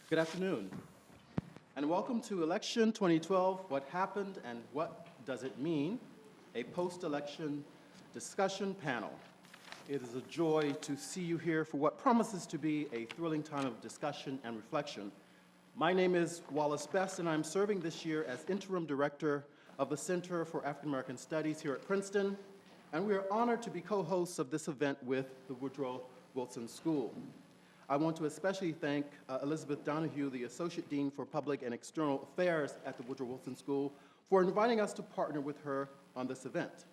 Good afternoon, and welcome to Election 2012, What Happened and What Does It Mean? A post-election discussion panel. It is a joy to see you here for what promises to be a thrilling time of discussion and reflection. My name is Wallace Best, and I'm serving this year as Interim Director of the Center for African American Studies here at Princeton, and we are honored to be co-hosts of this event with the Woodrow Wilson School. I want to especially thank Elizabeth Donahue, the Associate Dean for Public and External Affairs at the Woodrow Wilson School, for inviting us to partner with her on this event.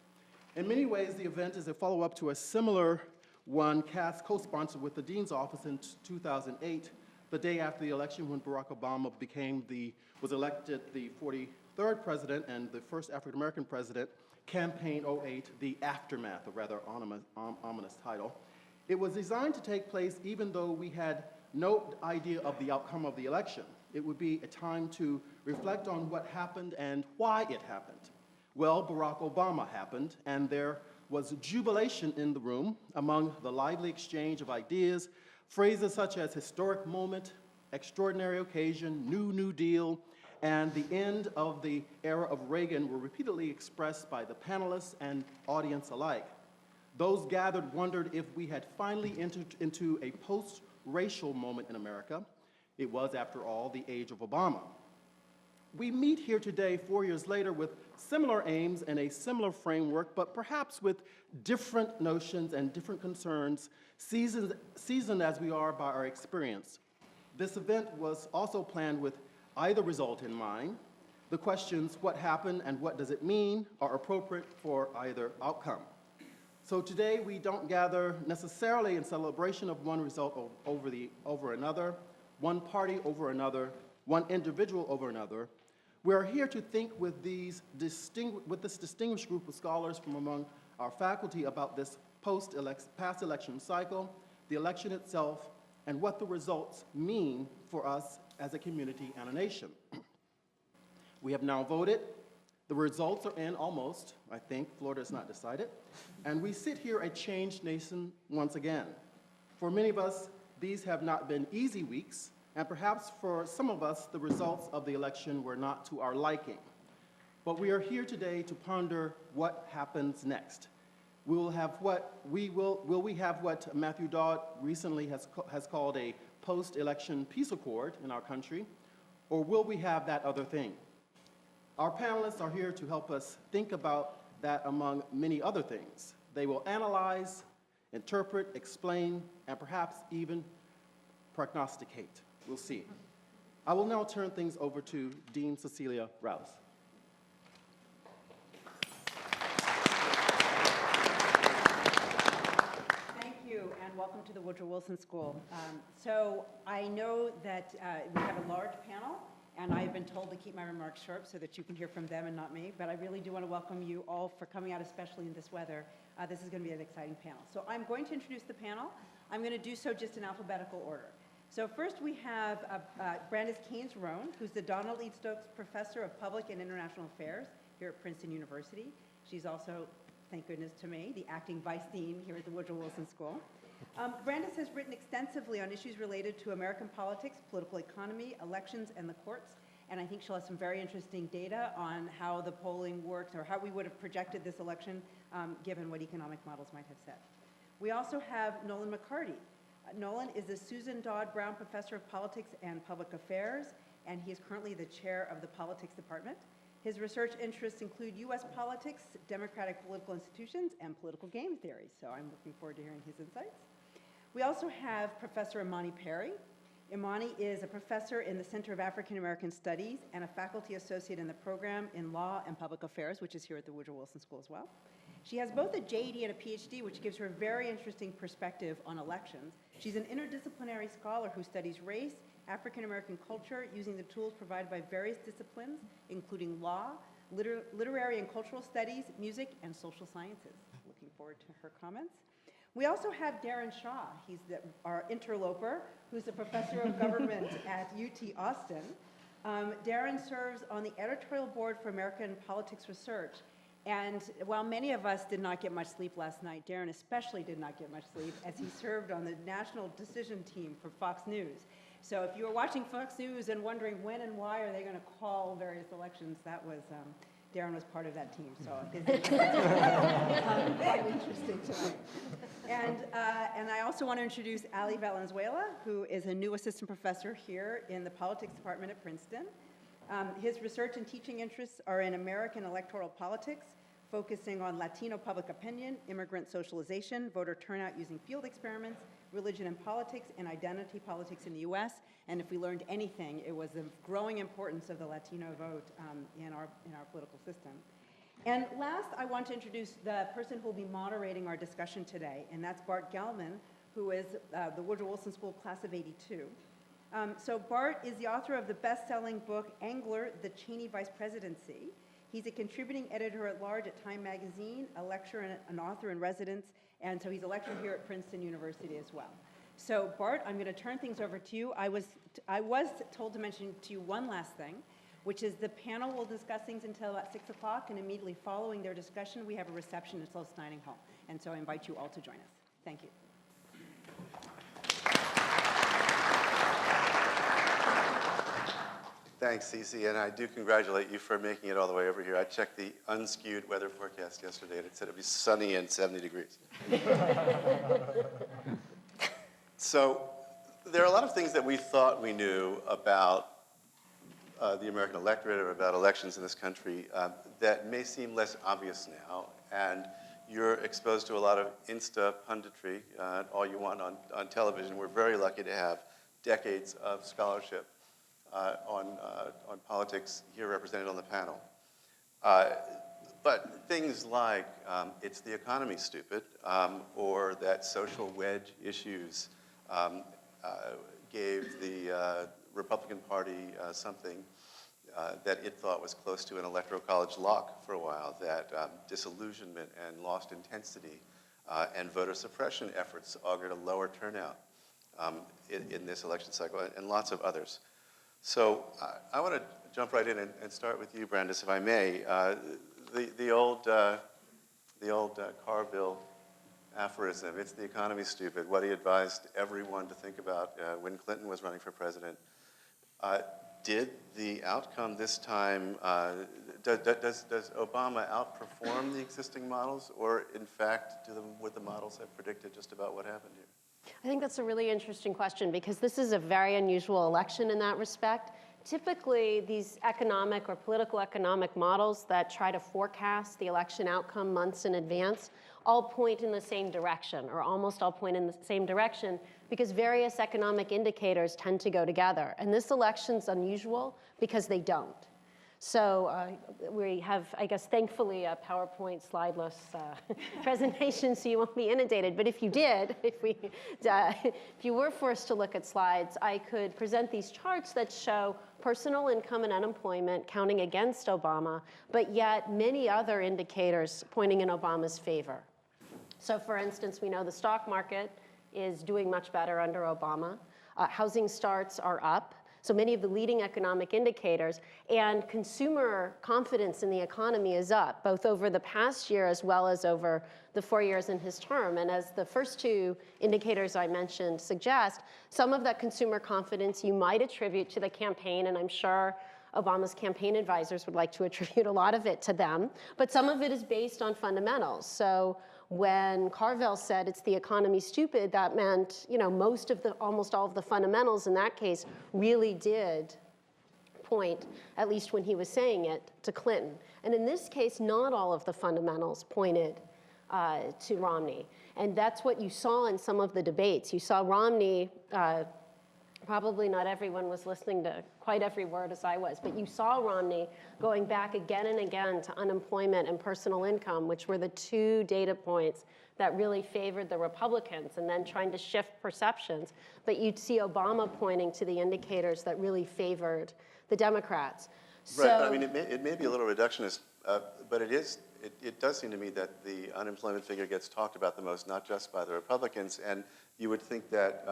In many ways, the event is a follow-up to a similar one co-sponsored with the Dean's Office in 2008, the day after the election when Barack Obama was elected the 43rd president and the first African-American president, Campaign 08, the aftermath, a rather ominous title. It was designed to take place even though we had no idea of the outcome of the election. It would be a time to reflect on what happened and why it happened. Well, Barack Obama happened, and there was jubilation in the room among the lively exchange of ideas. Phrases such as historic moment, extraordinary occasion, New Deal, and the end of the era of Reagan were repeatedly expressed by the panelists and audience alike. Those gathered wondered if we had finally entered into a post-racial moment in America. It was, after all, the age of Obama. We meet here today, 4 years later, with similar aims and a similar framework, but perhaps with different notions and different concerns, seasoned as we are by our experience. This event was also planned with either result in mind. The questions, what happened and what does it mean, are appropriate for either outcome. So today we don't gather necessarily in celebration of one result over another, one party over another, one individual over another. We are here to think with this distinguished group of scholars from among our faculty about this past election cycle, the election itself, and what the results mean for us as a community and a nation. We have now voted. The results are in almost, I think. Florida has not decided. And we sit here a changed nation once again. For many of us, these have not been easy weeks, and perhaps for some of us, the results of the election were not to our liking. But we are here today to ponder what happens next. Will we have what Matthew Dodd recently has called a post-election peace accord in our country, or will we have that other thing? Our panelists are here to help us think about that among many other things. They will analyze, interpret, explain, and perhaps even prognosticate. We'll see. I will now turn things over to Dean Cecilia Rouse. Thank you, and welcome to the Woodrow Wilson School. So I know that we have a large panel, and I've been told to keep my remarks short so that you can hear from them and not me, but I really do want to welcome you all for coming out, especially in this weather. This is going to be an exciting panel. So I'm going to introduce the panel. I'm going to do so just in alphabetical order. So first we have Brandice Canes Wrone, who's the Donald E. Stokes Professor of Public and International Affairs here at Princeton University. She's also, thank goodness to me, the acting Vice Dean here at the Woodrow Wilson School. Brandice has written extensively on issues related to American politics, political economy, elections, and the courts, and I think she'll have some very interesting data on how the polling works or how we would have projected this election given what economic models might have said. We also have Nolan McCarty. Nolan is the Susan Dodd Brown Professor of Politics and Public Affairs, and he is currently the chair of the Politics Department. His research interests include U.S. politics, democratic political institutions, and political game theory, so I'm looking forward to hearing his insights. We also have Professor Imani Perry. Imani is a professor in the Center of African American Studies and a faculty associate in the program in Law and Public Affairs, which is here at the Woodrow Wilson School as well. She has both a JD and a PhD, which gives her a very interesting perspective on elections. She's an interdisciplinary scholar who studies race, African American culture, using the tools provided by various disciplines, including law, literary and cultural studies, music, and social sciences. Looking forward to her comments. We also have Daron Shaw. He's our interloper, who's a professor of government at UT Austin. Daron serves on the editorial board for American Politics Research. And while many of us did not get much sleep last night, Daron especially did not get much sleep as he served on the national decision team for Fox News. So if you were watching Fox News and wondering when and why are they going to call various elections, that was, Daron was part of that team, so quite interesting tonight. And I also want to introduce Ali Valenzuela, who is a new assistant professor here in the politics department at Princeton. His research and teaching interests are in American electoral politics, focusing on Latino public opinion, immigrant socialization, voter turnout using field experiments, religion and politics, and identity politics in the U.S. And if we learned anything, it was the growing importance of the Latino vote in our political system. And last, I want to introduce the person who will be moderating our discussion today, and that's Bart Gellman, who is the Woodrow Wilson School class of '82. So Bart is the author of the best-selling book, Angler, The Cheney Vice Presidency. He's a contributing editor-at-large at Time Magazine, a lecturer and an author in residence, and so he's a lecturer here at Princeton University as well. So Bart, I'm going to turn things over to you. I was told to mention to you one last thing, which is the panel will discuss things until about 6 o'clock, and immediately following their discussion, we have a reception at Sloan Dining Hall. And so I invite you all to join us. Thank you. Thanks, Cece, and I do congratulate you for making it all the way over here. I checked the unskewed weather forecast yesterday, and it said it would be sunny and 70 degrees. So there are a lot of things that we thought we knew about the American electorate or about elections in this country that may seem less obvious now, and you're exposed to a lot of Insta punditry, all you want on television. We're very lucky to have decades of scholarship on politics here represented on the panel. But things like it's the economy, stupid, or that social wedge issues gave the Republican Party something that it thought was close to an electoral college lock for a while, that disillusionment and lost intensity and voter suppression efforts augured a lower turnout in this election cycle, and lots of others. So I want to jump right in and start with you, Brandice, if I may. The old Carville aphorism, it's the economy, stupid, what he advised everyone to think about when Clinton was running for president. Did the outcome this time, does Obama outperform the existing models, or in fact, would the models have predicted just about what happened here? I think that's a really interesting question because this is a very unusual election in that respect. Typically, these economic or political economic models that try to forecast the election outcome months in advance all point in the same direction, or almost all point in the same direction, because various economic indicators tend to go together. And this election's unusual because they don't. So we have, I guess, thankfully, a PowerPoint slideless presentation, so you won't be inundated. But if you did, if you were forced to look at slides, I could present these charts that show personal income and unemployment counting against Obama, but yet many other indicators pointing in Obama's favor. So for instance, we know the stock market is doing much better under Obama. Housing starts are up. So many of the leading economic indicators, and consumer confidence in the economy is up, both over the past year as well as over the 4 years in his term. And as the first two indicators I mentioned suggest, some of that consumer confidence you might attribute to the campaign, and I'm sure Obama's campaign advisors would like to attribute a lot of it to them, but some of it is based on fundamentals. So when Carville said it's the economy, stupid, that meant, almost all of the fundamentals in that case really did point, at least when he was saying it, to Clinton. And in this case, not all of the fundamentals pointed to Romney. And that's what you saw in some of the debates. You saw Romney, probably not everyone was listening to quite every word as I was, but you saw Romney going back again and again to unemployment and personal income, which were the two data points that really favored the Republicans, and then trying to shift perceptions. But you'd see Obama pointing to the indicators that really favored the Democrats. Right, but I mean, it may be a little reductionist, but it does seem to me that the unemployment figure gets talked about the most, not just by the Republicans, and you would think that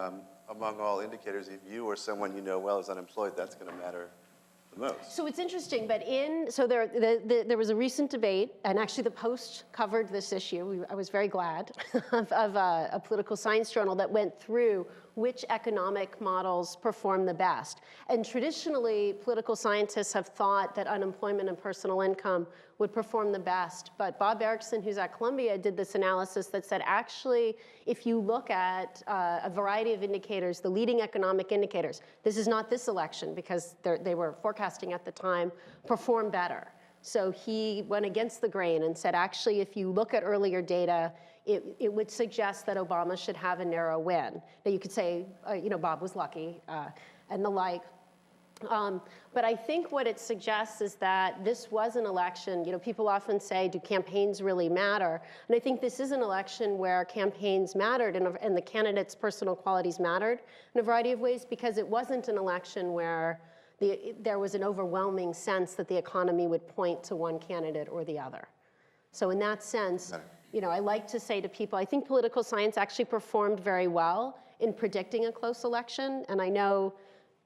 among all indicators, if you or someone you know well is unemployed, that's going to matter the most. So it's interesting, but there was a recent debate, and actually the Post covered this issue. I was very glad of a political science journal that went through which economic models perform the best. And traditionally, political scientists have thought that unemployment and personal income would perform the best. But Bob Erickson, who's at Columbia, did this analysis that said, actually, if you look at a variety of indicators, the leading economic indicators, this is not this election because they were forecasting at the time, perform better. So he went against the grain and said, actually, if you look at earlier data, it would suggest that Obama should have a narrow win. Now, you could say, Bob was lucky and the like. But I think what it suggests is that this was an election. People often say, do campaigns really matter? And I think this is an election where campaigns mattered and the candidates' personal qualities mattered in a variety of ways, because it wasn't an election where there was an overwhelming sense that the economy would point to one candidate or the other. So in that sense, I like to say to people, I think political science actually performed very well in predicting a close election. And I know,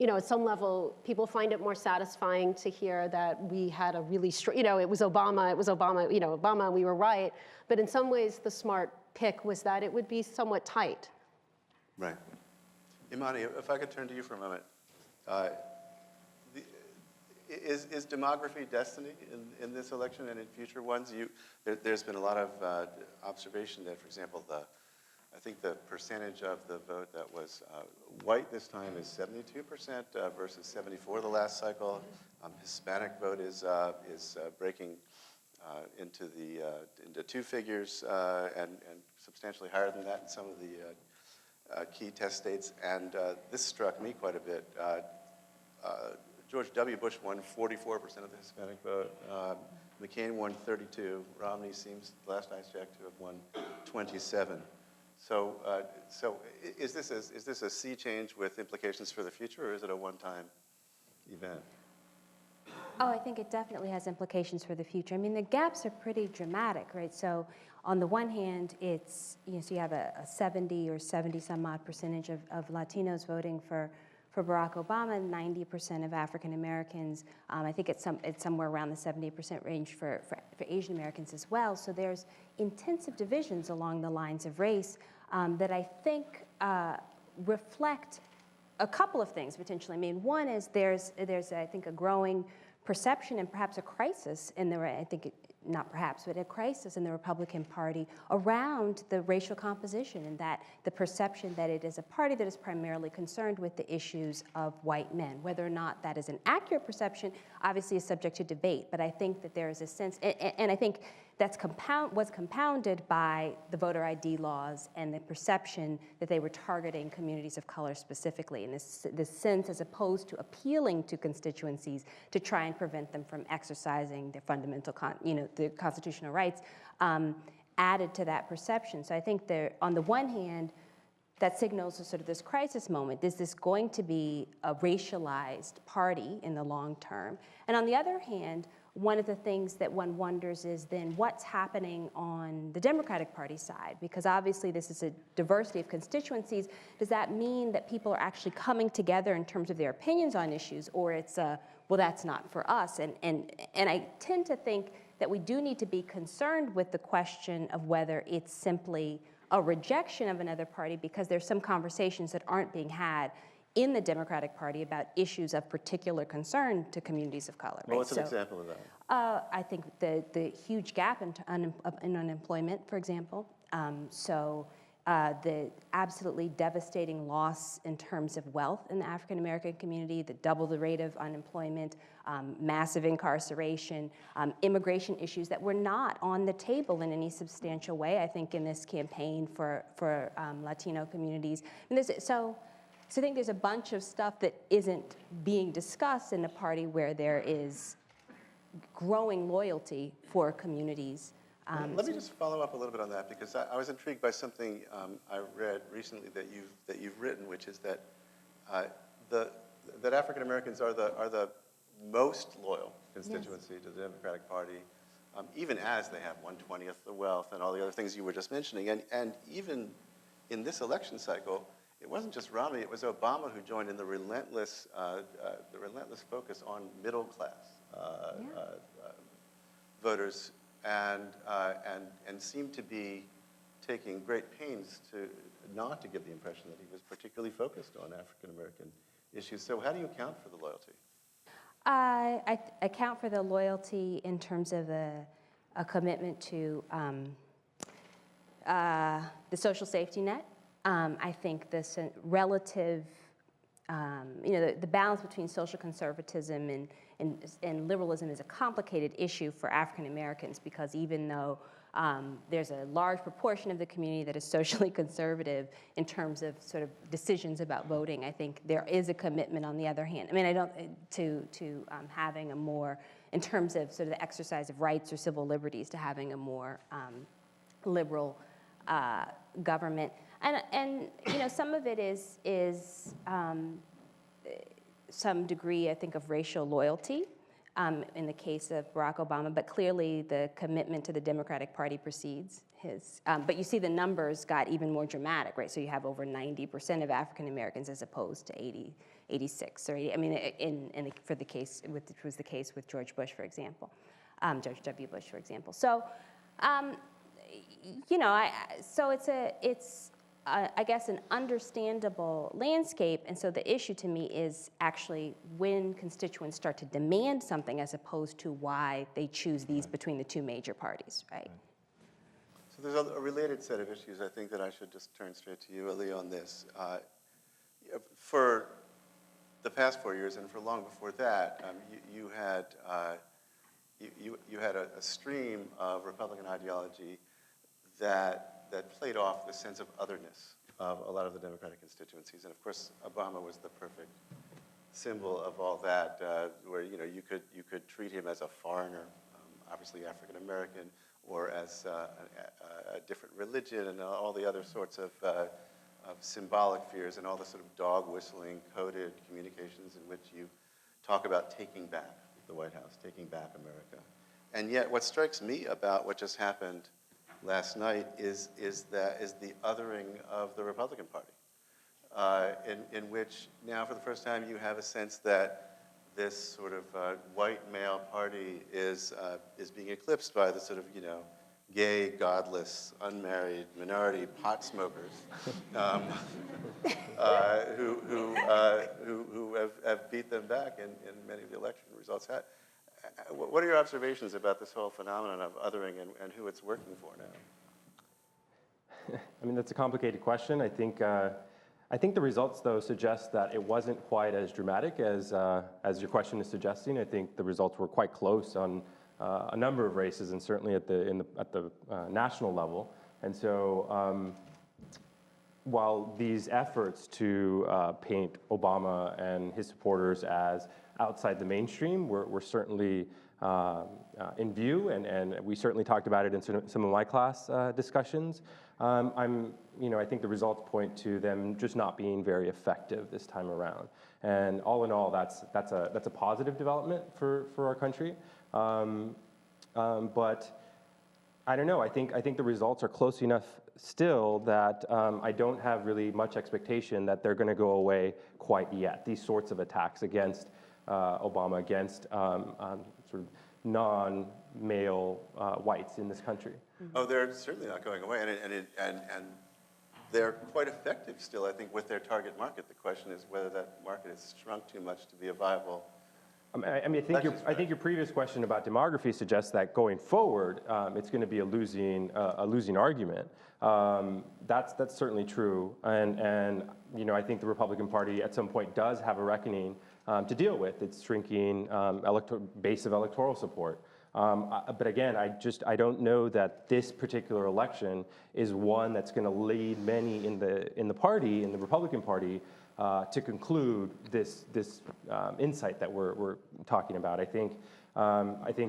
at some level, people find it more satisfying to hear that we had a really strong, it was Obama, Obama, we were right. But in some ways, the smart pick was that it would be somewhat tight. Right. Imani, if I could turn to you for a moment. Is demography destiny in this election and in future ones? There's been a lot of observation that, for example, I think the percentage of the vote that was white this time is 72% versus 74 the last cycle. Hispanic vote is breaking into two figures and substantially higher than that in some of the key test states. And this struck me quite a bit. George W. Bush won 44% of the Hispanic vote. McCain won 32. Romney seems, last I checked, to have won 27. So is this a sea change with implications for the future, or is it a one-time event? Oh, I think it definitely has implications for the future. I mean, the gaps are pretty dramatic, right? So on the one hand, it's, so you have a 70 or 70 some odd percentage of Latinos voting for Barack Obama, 90% of African Americans. I think it's somewhere around the 70% range for Asian Americans as well. So there's intensive divisions along the lines of race that I think reflect a couple of things potentially. I mean, one is there's I think a growing perception and perhaps a crisis in not perhaps, but a crisis in the Republican Party around the racial composition, and that the perception that it is a party that is primarily concerned with the issues of white men. Whether or not that is an accurate perception, obviously is subject to debate, but I think that there is a sense, and I think that's was compounded by the voter ID laws and the perception that they were targeting communities of color specifically, and this sense as opposed to appealing to constituencies to try and prevent them from exercising their fundamental, the constitutional rights, added to that perception. So I think on the one hand, that signals a sort of this crisis moment. Is this going to be a racialized party in the long term? And on the other hand, one of the things that one wonders is then what's happening on the Democratic Party side? Because obviously this is a diversity of constituencies. Does that mean that people are actually coming together in terms of their opinions on issues, or it's well, that's not for us? And I tend to think that we do need to be concerned with the question of whether it's simply a rejection of another party, because there's some conversations that aren't being had in the Democratic Party about issues of particular concern to communities of color. Well, what's an example of that? I think the huge gap in unemployment, for example. The absolutely devastating loss in terms of wealth in the African American community, the double the rate of unemployment, massive incarceration, immigration issues that were not on the table in any substantial way, I think, in this campaign for Latino communities. And so I think there's a bunch of stuff that isn't being discussed in a party where there is growing loyalty for communities. Let me just follow up a little bit on that, because I was intrigued by something I read recently that you've written, which is that that African Americans are the most loyal constituency to the Democratic Party, even as they have 1/20th the wealth and all the other things you were just mentioning, and even in this election cycle, it wasn't just Romney, it was Obama who joined in the relentless focus on middle class voters, and seemed to be taking great pains not to give the impression that he was particularly focused on African American issues. So how do you account for the loyalty? I account for the loyalty in terms of a commitment to the social safety net. I think this relative, the balance between social conservatism and liberalism is a complicated issue for African Americans, because even though there's a large proportion of the community that is socially conservative in terms of sort of decisions about voting, I think there is a commitment on the other hand. I mean, I don't to having a more, in terms of sort of the exercise of rights or civil liberties, to having a more liberal government, and some of it is some degree, I think, of racial loyalty. In the case of Barack Obama, but clearly the commitment to the Democratic Party precedes his. But you see the numbers got even more dramatic, right? So you have over 90% of African Americans as opposed to 86 or 80. I mean, for the case, which was the case with George Bush, for example, George W. Bush, for example. So, it's I guess an understandable landscape, and so the issue to me is actually when constituents start to demand something as opposed to why they choose these between the two major parties, right? So there's a related set of issues, I think, that I should just turn straight to you, Ali, on this. For the past 4 years, and for long before that, you had a stream of Republican ideology that played off the sense of otherness of a lot of the Democratic constituencies. And of course, Obama was the perfect symbol of all that, where you could treat him as a foreigner, obviously African American, or as a different religion, and all the other sorts of symbolic fears, and all the sort of dog whistling coded communications in which you talk about taking back the White House, taking back America. And yet, what strikes me about what just happened last night is the othering of the Republican Party, in which now for the first time you have a sense that this sort of white male party is being eclipsed by the sort of gay, godless, unmarried minority pot smokers who have beat them back in many of the election results. What are your observations about this whole phenomenon of othering and who it's working for now? I mean, that's a complicated question. I think the results, though, suggest that it wasn't quite as dramatic as your question is suggesting. I think the results were quite close on a number of races, and certainly at the national level. And so, while these efforts to paint Obama and his supporters as outside the mainstream were certainly in view, and we certainly talked about it in some of my class discussions. I think the results point to them just not being very effective this time around. And all in all, that's a positive development for our country. But I don't know. I think the results are close enough still that I don't have really much expectation that they're going to go away quite yet. These sorts of attacks against Obama, against sort of non-male whites in this country. Oh, they're certainly not going away, and they're quite effective still, I think, with their target market. The question is whether that market has shrunk too much to be a viable. I think your previous question about demography suggests that going forward, it's going to be a losing argument. That's certainly true, and I think the Republican Party at some point does have a reckoning to deal with its shrinking base of electoral support. But again, I don't know that this particular election is one that's going to lead many in the Republican Party, to conclude this insight that we're talking about. I think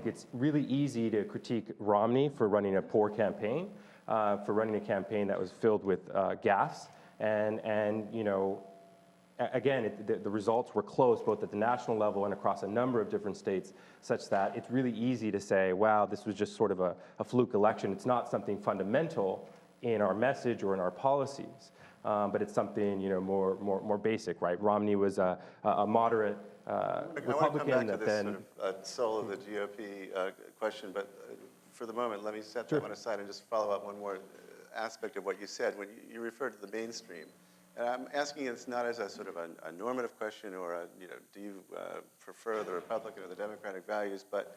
it's really easy to critique Romney for running a poor campaign, for running a campaign that was filled with gaffes, and again, the results were close both at the national level and across a number of different states, such that it's really easy to say, wow, this was just sort of a fluke election. It's not something fundamental in our message or in our policies. but it's something more basic, right? Romney was a moderate Republican I want to come back to that this then. sort of soul of the GOP question, but for the moment, let me set Sure. that one aside and just follow up one more aspect of what you said when you referred to the mainstream. And I'm asking this not as a sort of a normative question or a, do you prefer the Republican or the Democratic values, but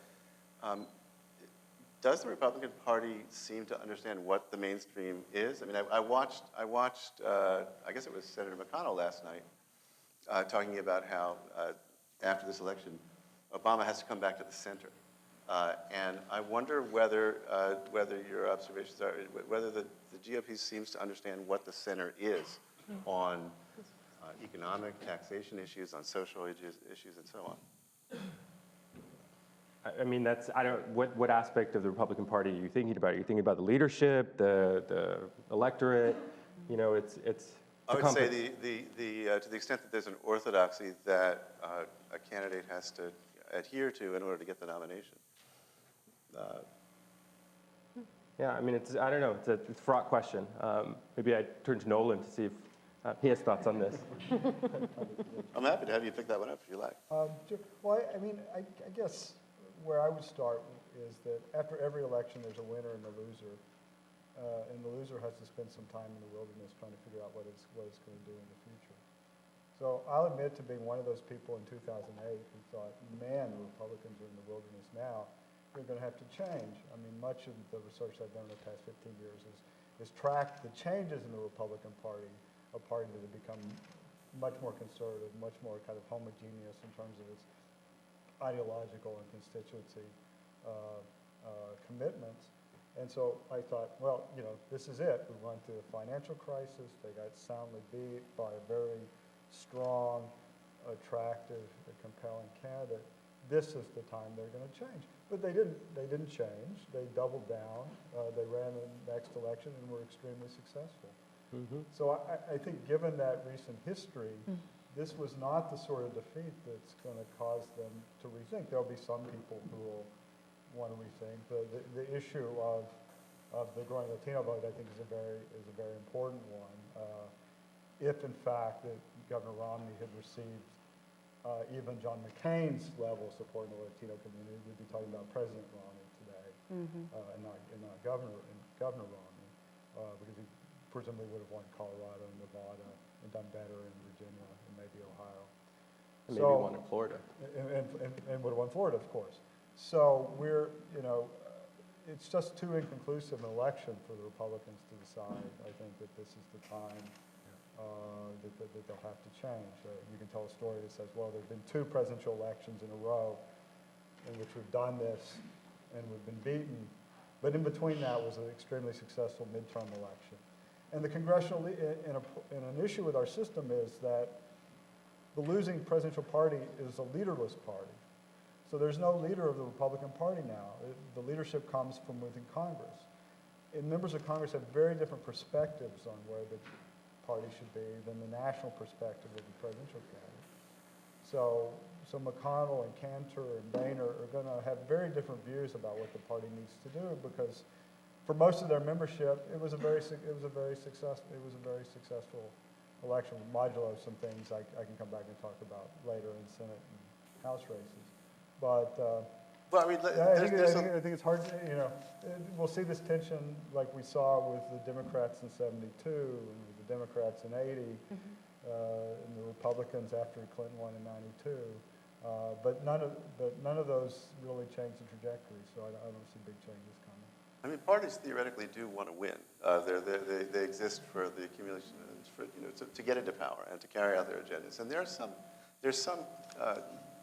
does the Republican Party seem to understand what the mainstream is? I mean, I watched I guess it was Senator McConnell last night talking about how after this election, Obama has to come back to the center. And I wonder whether your observations are, whether the GOP seems to understand what the center is on economic, taxation issues, on social issues, and so on. I mean, what aspect of the Republican Party are you thinking about? Are you thinking about the leadership, the electorate? It's I would say to the extent that there's an orthodoxy that a candidate has to adhere to in order to get the nomination. Yeah, I mean, I don't know, it's a fraught question. Maybe I turn to Nolan to see if he has thoughts on this. I'm happy to have you pick that one up if you like. Well, I mean, I guess where I would start is that after every election, there's a winner and a loser. And the loser has to spend some time in the wilderness trying to figure out what it's going to do in the future. So I'll admit to being one of those people in 2008 who thought, man, the Republicans are in the wilderness now. They're going to have to change. I mean, much of the research I've done in the past 15 years is tracked the changes in the Republican Party, a party that had become much more conservative, much more kind of homogeneous in terms of its ideological and constituency commitments. And so I thought, well, this is it. We went through a financial crisis. They got soundly beat by a very strong, attractive, compelling candidate. This is the time they're going to change. But they didn't change. They doubled down. They ran the next election and were extremely successful. Mm-hmm. So I think given that recent history, this was not the sort of defeat that's going to cause them to rethink. There'll be some people who will want to rethink. The issue of the growing Latino vote, I think, is a very important one. If in fact that Governor Romney had received even John McCain's level of support in the Latino community, we'd be talking about President Romney today, and not Governor Romney, because he presumably would have won Colorado and Nevada and done better in Virginia and maybe Ohio. And maybe one in Florida. And would have won Florida, of course. So it's just too inconclusive an election for the Republicans to decide. I think that this is the time that they'll have to change. You can tell a story that says, well, there have been 2 presidential elections in a row in which we've done this and we've been beaten. But in between that was an extremely successful midterm election. And the congressional, and an issue with our system is that the losing presidential party is a leaderless party. So there's no leader of the Republican Party now. The leadership comes from within Congress. And members of Congress have very different perspectives on where the party should be than the national perspective of the presidential candidate. So McConnell and Cantor and Boehner are going to have very different views about what the party needs to do, because for most of their membership, it was a very successful election, modulo some things I can come back and talk about later in Senate and House races. But Well, I mean, I think it's hard. We'll see this tension like we saw with the Democrats in '72 and with the Democrats in '80, and the Republicans after Clinton won in '92. But none of those really changed the trajectory. So I don't see big changes coming. I mean, parties theoretically do want to win. They exist for the accumulation, to get into power and to carry out their agendas. And there's some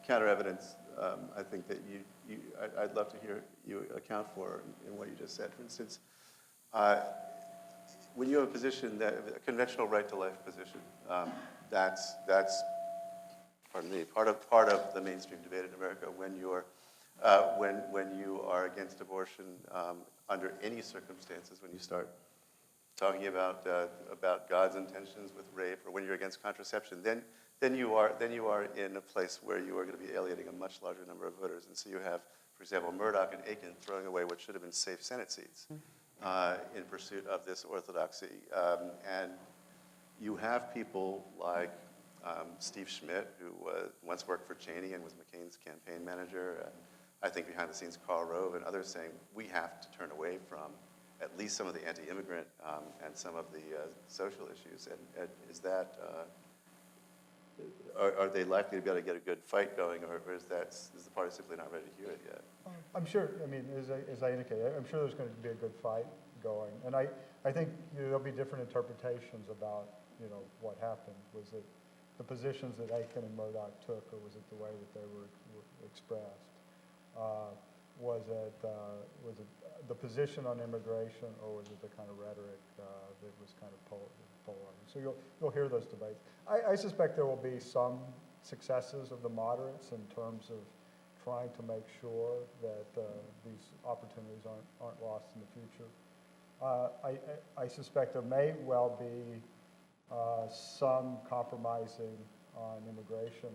counter evidence. I think that I'd love to hear you account for in what you just said. For instance, when you have a position, a conventional right to life position, that's pardon me, part of the mainstream debate in America. When you are against abortion under any circumstances, when you start talking about God's intentions with rape, or when you're against contraception, then you are in a place where you are going to be alienating a much larger number of voters. And so you have, for example, Murdoch and Aiken throwing away what should have been safe Senate seats in pursuit of this orthodoxy. And you have people like Steve Schmidt, who once worked for Cheney and was McCain's campaign manager. I think behind the scenes, Karl Rove and others saying we have to turn away from at least some of the anti-immigrant and some of the social issues. And is that, are they likely to be able to get a good fight going, or is the party simply not ready to hear it yet? I'm sure, I mean, as I indicated, I'm sure there's going to be a good fight going. And I think there'll be different interpretations about, what happened. Was it the positions that Aiken and Murdoch took, or was it the way that they were expressed? Was it the position on immigration, or was it the kind of rhetoric that was kind of polarizing? So you'll hear those debates. I suspect there will be some successes of the moderates in terms of trying to make sure that these opportunities aren't lost in the future. I suspect there may well be some compromising on immigration,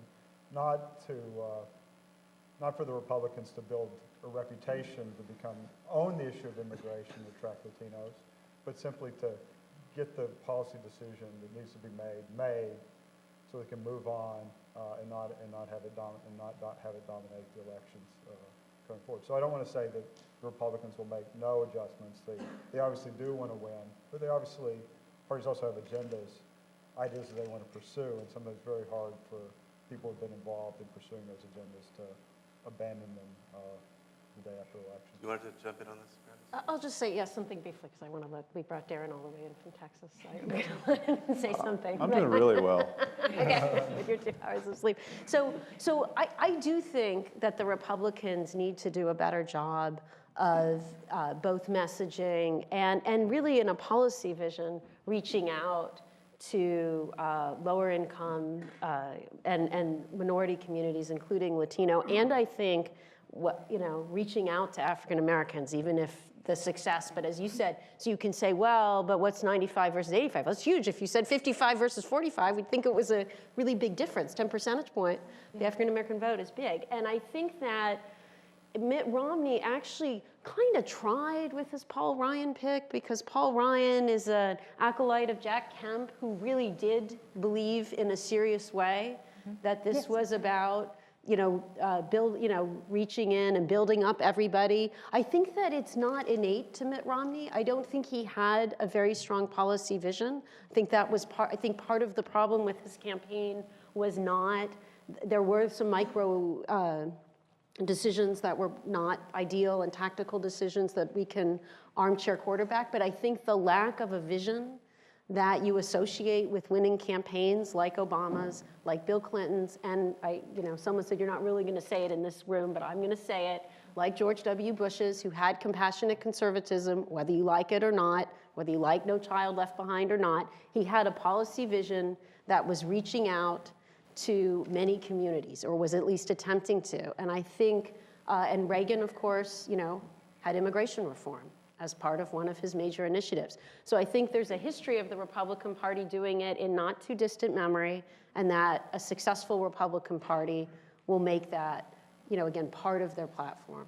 not for the Republicans to build a reputation to own the issue of immigration to attract Latinos, but simply to get the policy decision that needs to be made so they can move on and not have it dominate the elections going forward. So I don't want to say that the Republicans will make no adjustments. They obviously do want to win, but parties also have agendas, ideas that they want to pursue, and sometimes it's very hard for people who have been involved in pursuing those agendas to abandon them the day after election. You wanted to jump in on this, Brandice? I'll just say, yes, something briefly, because we brought Daron all the way in from Texas, so I'm going to let him say something. I'm doing really well. Okay, with your 2 hours of sleep. So I do think that the Republicans need to do a better job of both messaging and really in a policy vision, reaching out to lower income and minority communities, including Latino, and I think reaching out to African Americans, even if the success, but as you said, so you can say, well, but what's 95 versus 85? Well, that's huge. If you said 55 versus 45, we'd think it was a really big difference, 10 percentage point. The African American vote is big. And I think that Mitt Romney actually kind of tried with his Paul Ryan pick, because Paul Ryan is an acolyte of Jack Kemp who really did believe in a serious way that this was about reaching in and building up everybody. I think that it's not innate to Mitt Romney. I don't think he had a very strong policy vision. I think that was part of the problem with his campaign was there were some micro decisions that were not ideal and tactical decisions that we can armchair quarterback, but I think the lack of a vision that you associate with winning campaigns like Obama's, like Bill Clinton's, and someone said you're not really going to say it in this room, but I'm going to say it, like George W. Bush's, who had compassionate conservatism, whether you like it or not, whether you like No Child Left Behind or not, he had a policy vision that was reaching out to many communities, or was at least attempting to. And I think, and Reagan, of course, had immigration reform as part of one of his major initiatives. So I think there's a history of the Republican Party doing it in not too distant memory, and that a successful Republican Party will make that, again, part of their platform.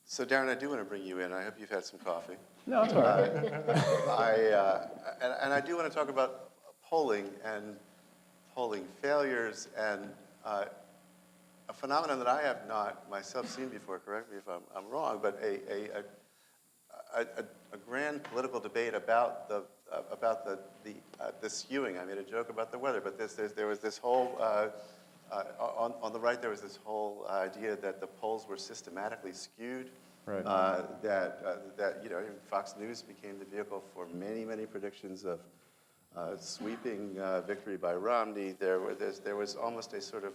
So Daron, I do want to bring you in. I hope you've had some coffee. No, it's all right. And I do want to talk about polling and polling failures and a phenomenon that I have not myself seen before. Correct me if I'm wrong, but a grand political debate about the skewing. I made a joke about the weather, but there was this whole on the right there was this whole idea that the polls were systematically skewed. Right. That Fox News became the vehicle for many predictions of sweeping victory by Romney. There was almost a sort of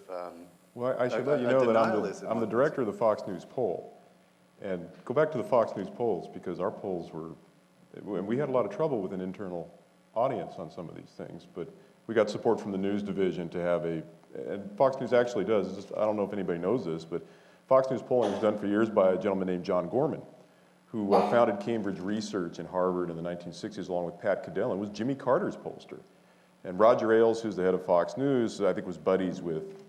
Well, I should let you know that I'm the director of the Fox News poll. And go back to the Fox News polls, because our polls we had a lot of trouble with an internal audience on some of these things, but we got support from the news division to have and Fox News actually does, I don't know if anybody knows this, but Fox News polling was done for years by a gentleman named John Gorman, who founded Cambridge Research in Harvard in the 1960s along with Pat Cadell, and was Jimmy Carter's pollster. And Roger Ailes, who's the head of Fox News, I think was buddies with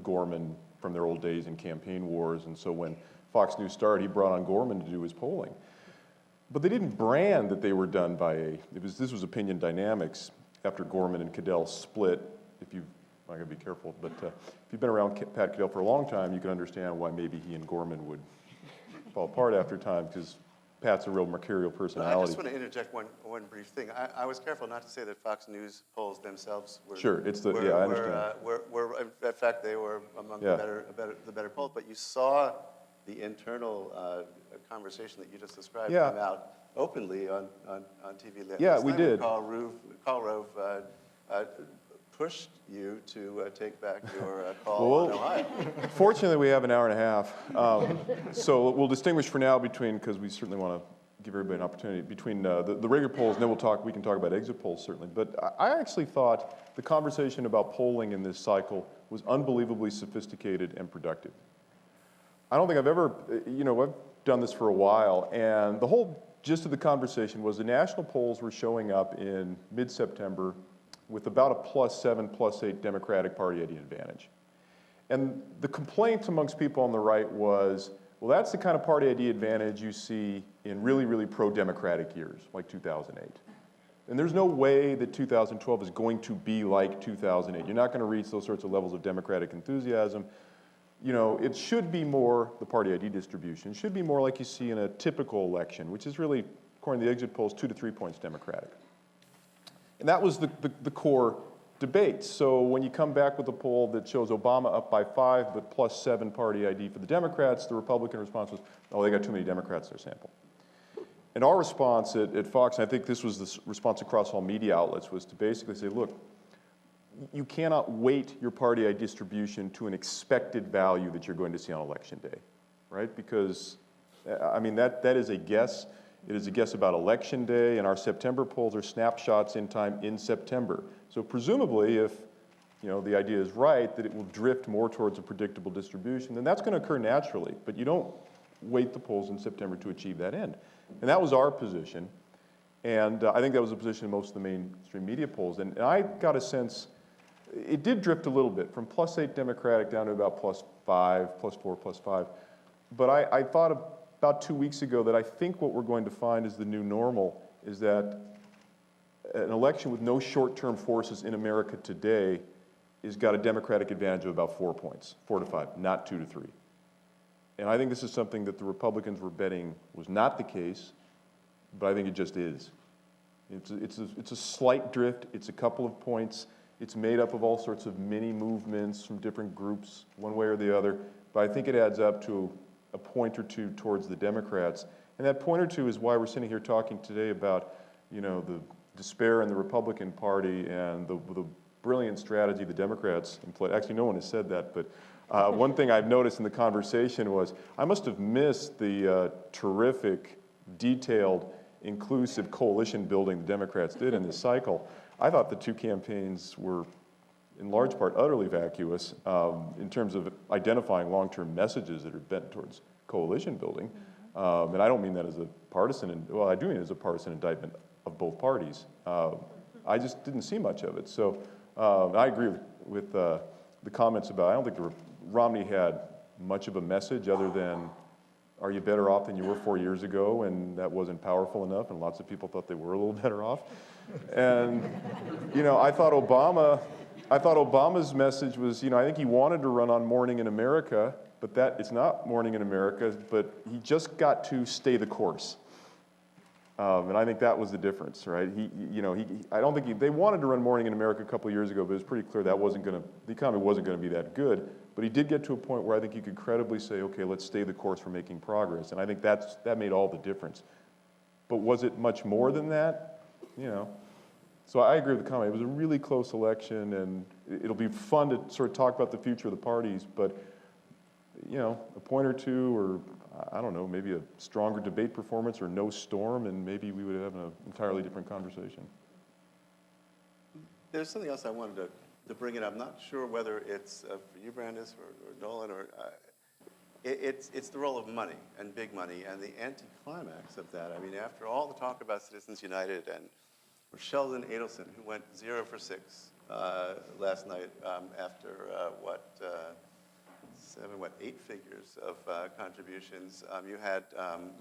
Gorman from their old days in campaign wars, and so when Fox News started, he brought on Gorman to do his polling. But they didn't brand that they were done by this was Opinion Dynamics, after Gorman and Cadell split. I gotta be careful, but if you've been around Pat Cadell for a long time, you can understand why maybe he and Gorman would fall apart after time, because Pat's a real mercurial personality. I just want to interject one brief thing. I was careful not to say that Fox News polls themselves were. Sure, I understand. In fact, they were among the better polls. But you saw the internal conversation that you just described come out openly on TV. Yeah, we did. Karl Rove pushed you to take back your call on Ohio. Fortunately, we have an hour and a half. So we'll distinguish for now between, because we certainly want to give everybody an opportunity, between the regular polls, and then we can talk about exit polls, certainly. But I actually thought the conversation about polling in this cycle was unbelievably sophisticated and productive. I don't think I've ever, I've done this for a while, and the whole gist of the conversation was the national polls were showing up in mid-September with about a +7, +8 Democratic Party ID advantage. And the complaint amongst people on the right was, well, that's the kind of party ID advantage you see in really, really pro-democratic years, like 2008. And there's no way that 2012 is going to be like 2008. You're not going to reach those sorts of levels of democratic enthusiasm. It should be more, the party ID distribution, should be more like you see in a typical election, which is really, according to the exit polls, 2 to 3 points Democratic. And that was the core debate. So when you come back with a poll that shows Obama up by 5, but +7 party ID for the Democrats, the Republican response was, oh, they got too many Democrats in their sample. And our response at Fox, and I think this was the response across all media outlets, was to basically say, look, you cannot weight your party ID distribution to an expected value that you're going to see on election day, right? Because, that is a guess. It is a guess about election day, and our September polls are snapshots in time in September. So presumably, if the idea is right, that it will drift more towards a predictable distribution, then that's going to occur naturally. But you don't weight the polls in September to achieve that end. And that was our position. And I think that was the position of most of the mainstream media polls. And I got a sense, it did drift a little bit, from +8 Democratic down to about +5, +4, +5. But I thought about 2 weeks ago that I think what we're going to find is the new normal is that an election with no short-term forces in America today has got a Democratic advantage of about 4 points, 4 to 5, not 2 to 3. And I think this is something that the Republicans were betting was not the case, but I think it just is. It's a slight drift. It's a couple of points. It's made up of all sorts of mini movements from different groups, one way or the other. But I think it adds up to a point or two towards the Democrats. And that point or two is why we're sitting here talking today about, the despair in the Republican Party and the brilliant strategy the Democrats employ. Actually, no one has said that, but one thing I've noticed in the conversation was I must have missed the terrific, detailed, inclusive coalition building the Democrats did in this cycle. I thought the two campaigns were, in large part, utterly vacuous in terms of identifying long-term messages that are bent towards coalition building. And I don't mean that as a partisan, I do mean it as a partisan indictment of both parties. I just didn't see much of it. So I agree with the comments about, I don't think Romney had much of a message other than, are you better off than you were 4 years ago? And that wasn't powerful enough, and lots of people thought they were a little better off. And, I thought Obama's message was, I think he wanted to run on Morning in America, but it's not Morning in America, but he just got to stay the course. And I think that was the difference, right? I don't think they wanted to run Morning in America a couple of years ago, but it was pretty clear the economy wasn't going to be that good. But he did get to a point where I think he could credibly say, okay, let's stay the course for making progress. And I think that made all the difference. But was it much more than that? So I agree with the comment. It was a really close election, and it'll be fun to sort of talk about the future of the parties, but, a point or two, or I don't know, maybe a stronger debate performance or no storm, and maybe we would have an entirely different conversation. There's something else I wanted to bring in. I'm not sure whether it's for you, Brandice, or Nolan, or it's the role of money and big money and the anticlimax of that. I mean, after all the talk about Citizens United and Sheldon Adelson, who went 0 for 6 last night after 8 figures of contributions. You had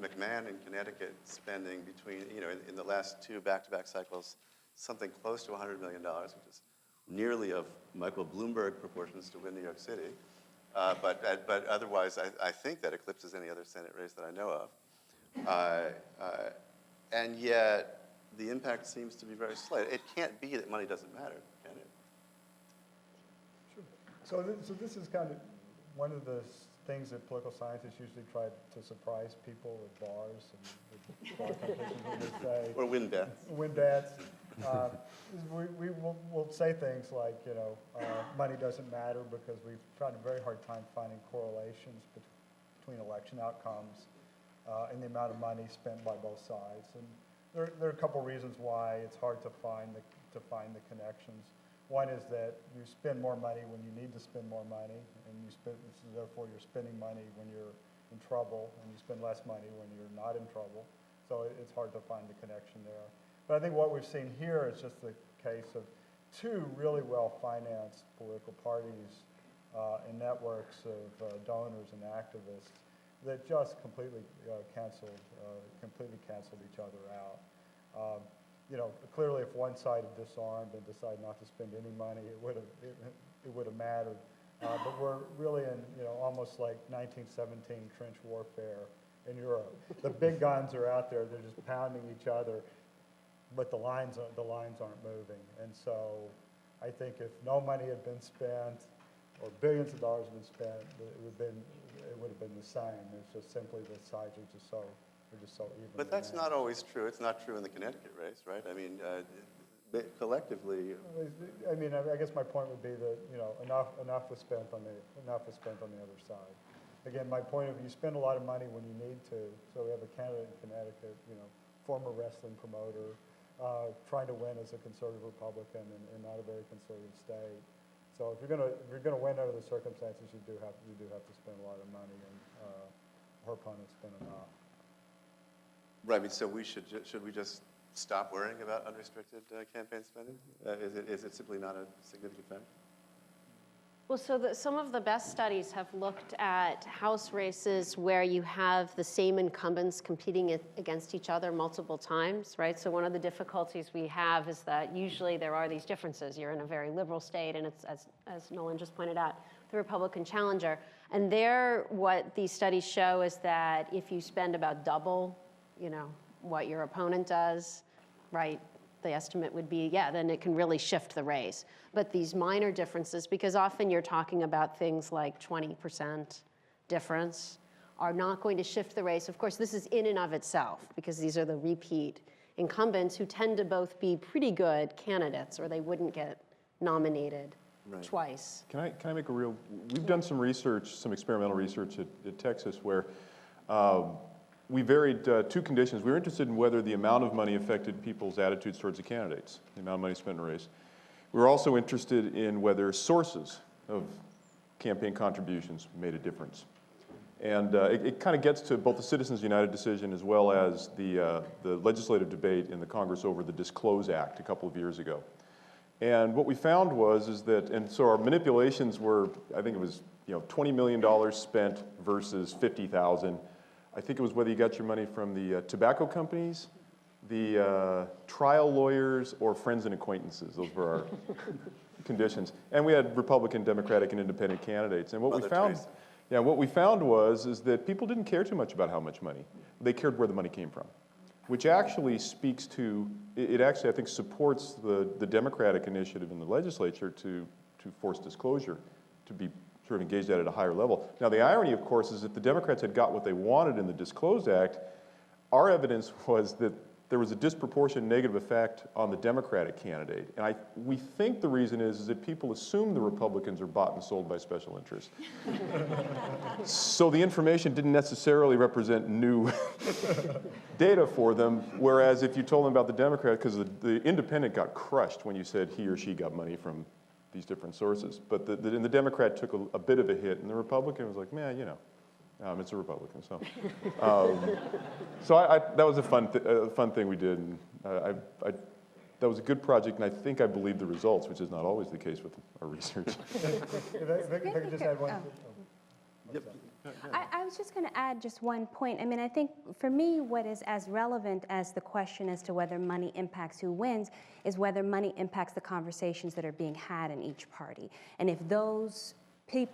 McMahon in Connecticut spending between, in the last 2 back-to-back cycles, something close to $100 million, which is nearly of Michael Bloomberg proportions to win New York City. But otherwise, I think that eclipses any other Senate race that I know of. And yet, the impact seems to be very slight. It can't be that money doesn't matter, can it? Sure. So this is kind of one of the things that political scientists usually try to surprise people at bars and with bar competitions when they say. Or win bets. Win bets. We'll say things like, money doesn't matter because we've tried a very hard time finding correlations between election outcomes and the amount of money spent by both sides. And there are a couple reasons why it's hard to find the connections. One is that you spend more money when you need to spend more money, and therefore you're spending money when you're in trouble, and you spend less money when you're not in trouble. So it's hard to find the connection there. But I think what we've seen here is just the case of two really well-financed political parties and networks of donors and activists that just completely canceled each other out. Clearly, if one side had disarmed and decided not to spend any money, it would have mattered. But we're really in almost like 1917 trench warfare in Europe. The big guns are out there; they're just pounding each other, but the lines aren't moving. And so, I think if no money had been spent, or billions of dollars had been spent, it would have been the same. It's just simply the sides are just so even. But that's not always true. It's not true in the Connecticut race, right? I mean, collectively. I guess my point would be that enough was spent on the other side. Again, my point of view, you spend a lot of money when you need to. So we have a candidate in Connecticut, former wrestling promoter, trying to win as a conservative Republican in not a very conservative state. So if you're gonna win under the circumstances, you do have to spend a lot of money, and her opponent spent enough. Right. I mean, so should we just stop worrying about unrestricted campaign spending? Is it simply not a significant factor? Well, so some of the best studies have looked at House races where you have the same incumbents competing against each other multiple times, right? So one of the difficulties we have is that usually there are these differences. You're in a very liberal state, and it's, as Nolan just pointed out, the Republican challenger. And there, what these studies show is that if you spend about double, what your opponent does, right? The estimate would be, then it can really shift the race. But these minor differences, because often you're talking about things like 20% difference, are not going to shift the race. Of course, this is in and of itself, because these are the repeat incumbents who tend to both be pretty good candidates, or they wouldn't get nominated twice. Can I make we've done some research, some experimental research at Texas where we varied two conditions. We were interested in whether the amount of money affected people's attitudes towards the candidates, the amount of money spent in a race. We were also interested in whether sources of campaign contributions made a difference. And it kind of gets to both the Citizens United decision as well as the legislative debate in the Congress over the Disclose Act a couple of years ago. And what we found is that, and so our manipulations were, I think it was $20 million spent versus 50,000. I think it was whether you got your money from the tobacco companies, the trial lawyers, or friends and acquaintances. Those were our conditions. And we had Republican, Democratic, and Independent candidates. And what we found was that people didn't care too much about how much money. They cared where the money came from, which actually speaks to, it actually, I think, supports the Democratic initiative in the legislature to force disclosure, to be sort of engaged at a higher level. Now, the irony, of course, is that the Democrats had got what they wanted in the Disclose Act. Our evidence was that there was a disproportionate negative effect on the Democratic candidate. And we think the reason is that people assume the Republicans are bought and sold by special interests. So the information didn't necessarily represent new data for them, whereas if you told them about the Democrat, because the independent got crushed when you said he or she got money from these different sources. But the Democrat took a bit of a hit, and the Republican was like, man, it's a Republican. So, that was a fun thing we did, and that was a good project, and I think I believe the results, which is not always the case with our research. If I could just add one. Yep. I was just going to add just one point. I mean, I think for me, what is as relevant as the question as to whether money impacts who wins is whether money impacts the conversations that are being had in each party. And if those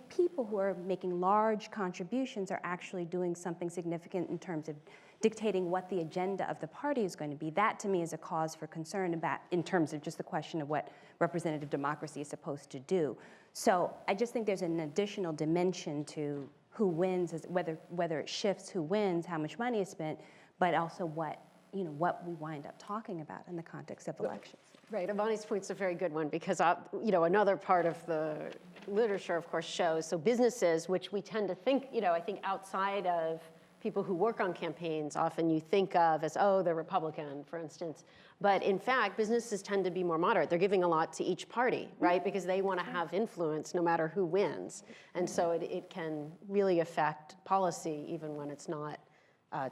people who are making large contributions are actually doing something significant in terms of dictating what the agenda of the party is going to be, that to me is a cause for concern about, in terms of just the question of what representative democracy is supposed to do. So I just think there's an additional dimension to who wins, whether it shifts who wins, how much money is spent, but also what we wind up talking about in the context of elections. Right, Imani's point's a very good one because, another part of the literature, of course, shows, so businesses, which we tend to think, I think outside of people who work on campaigns, often you think of as, oh, they're Republican, for instance. But in fact, businesses tend to be more moderate. They're giving a lot to each party, right? Because they want to have influence no matter who wins. And so it can really affect policy even when it's not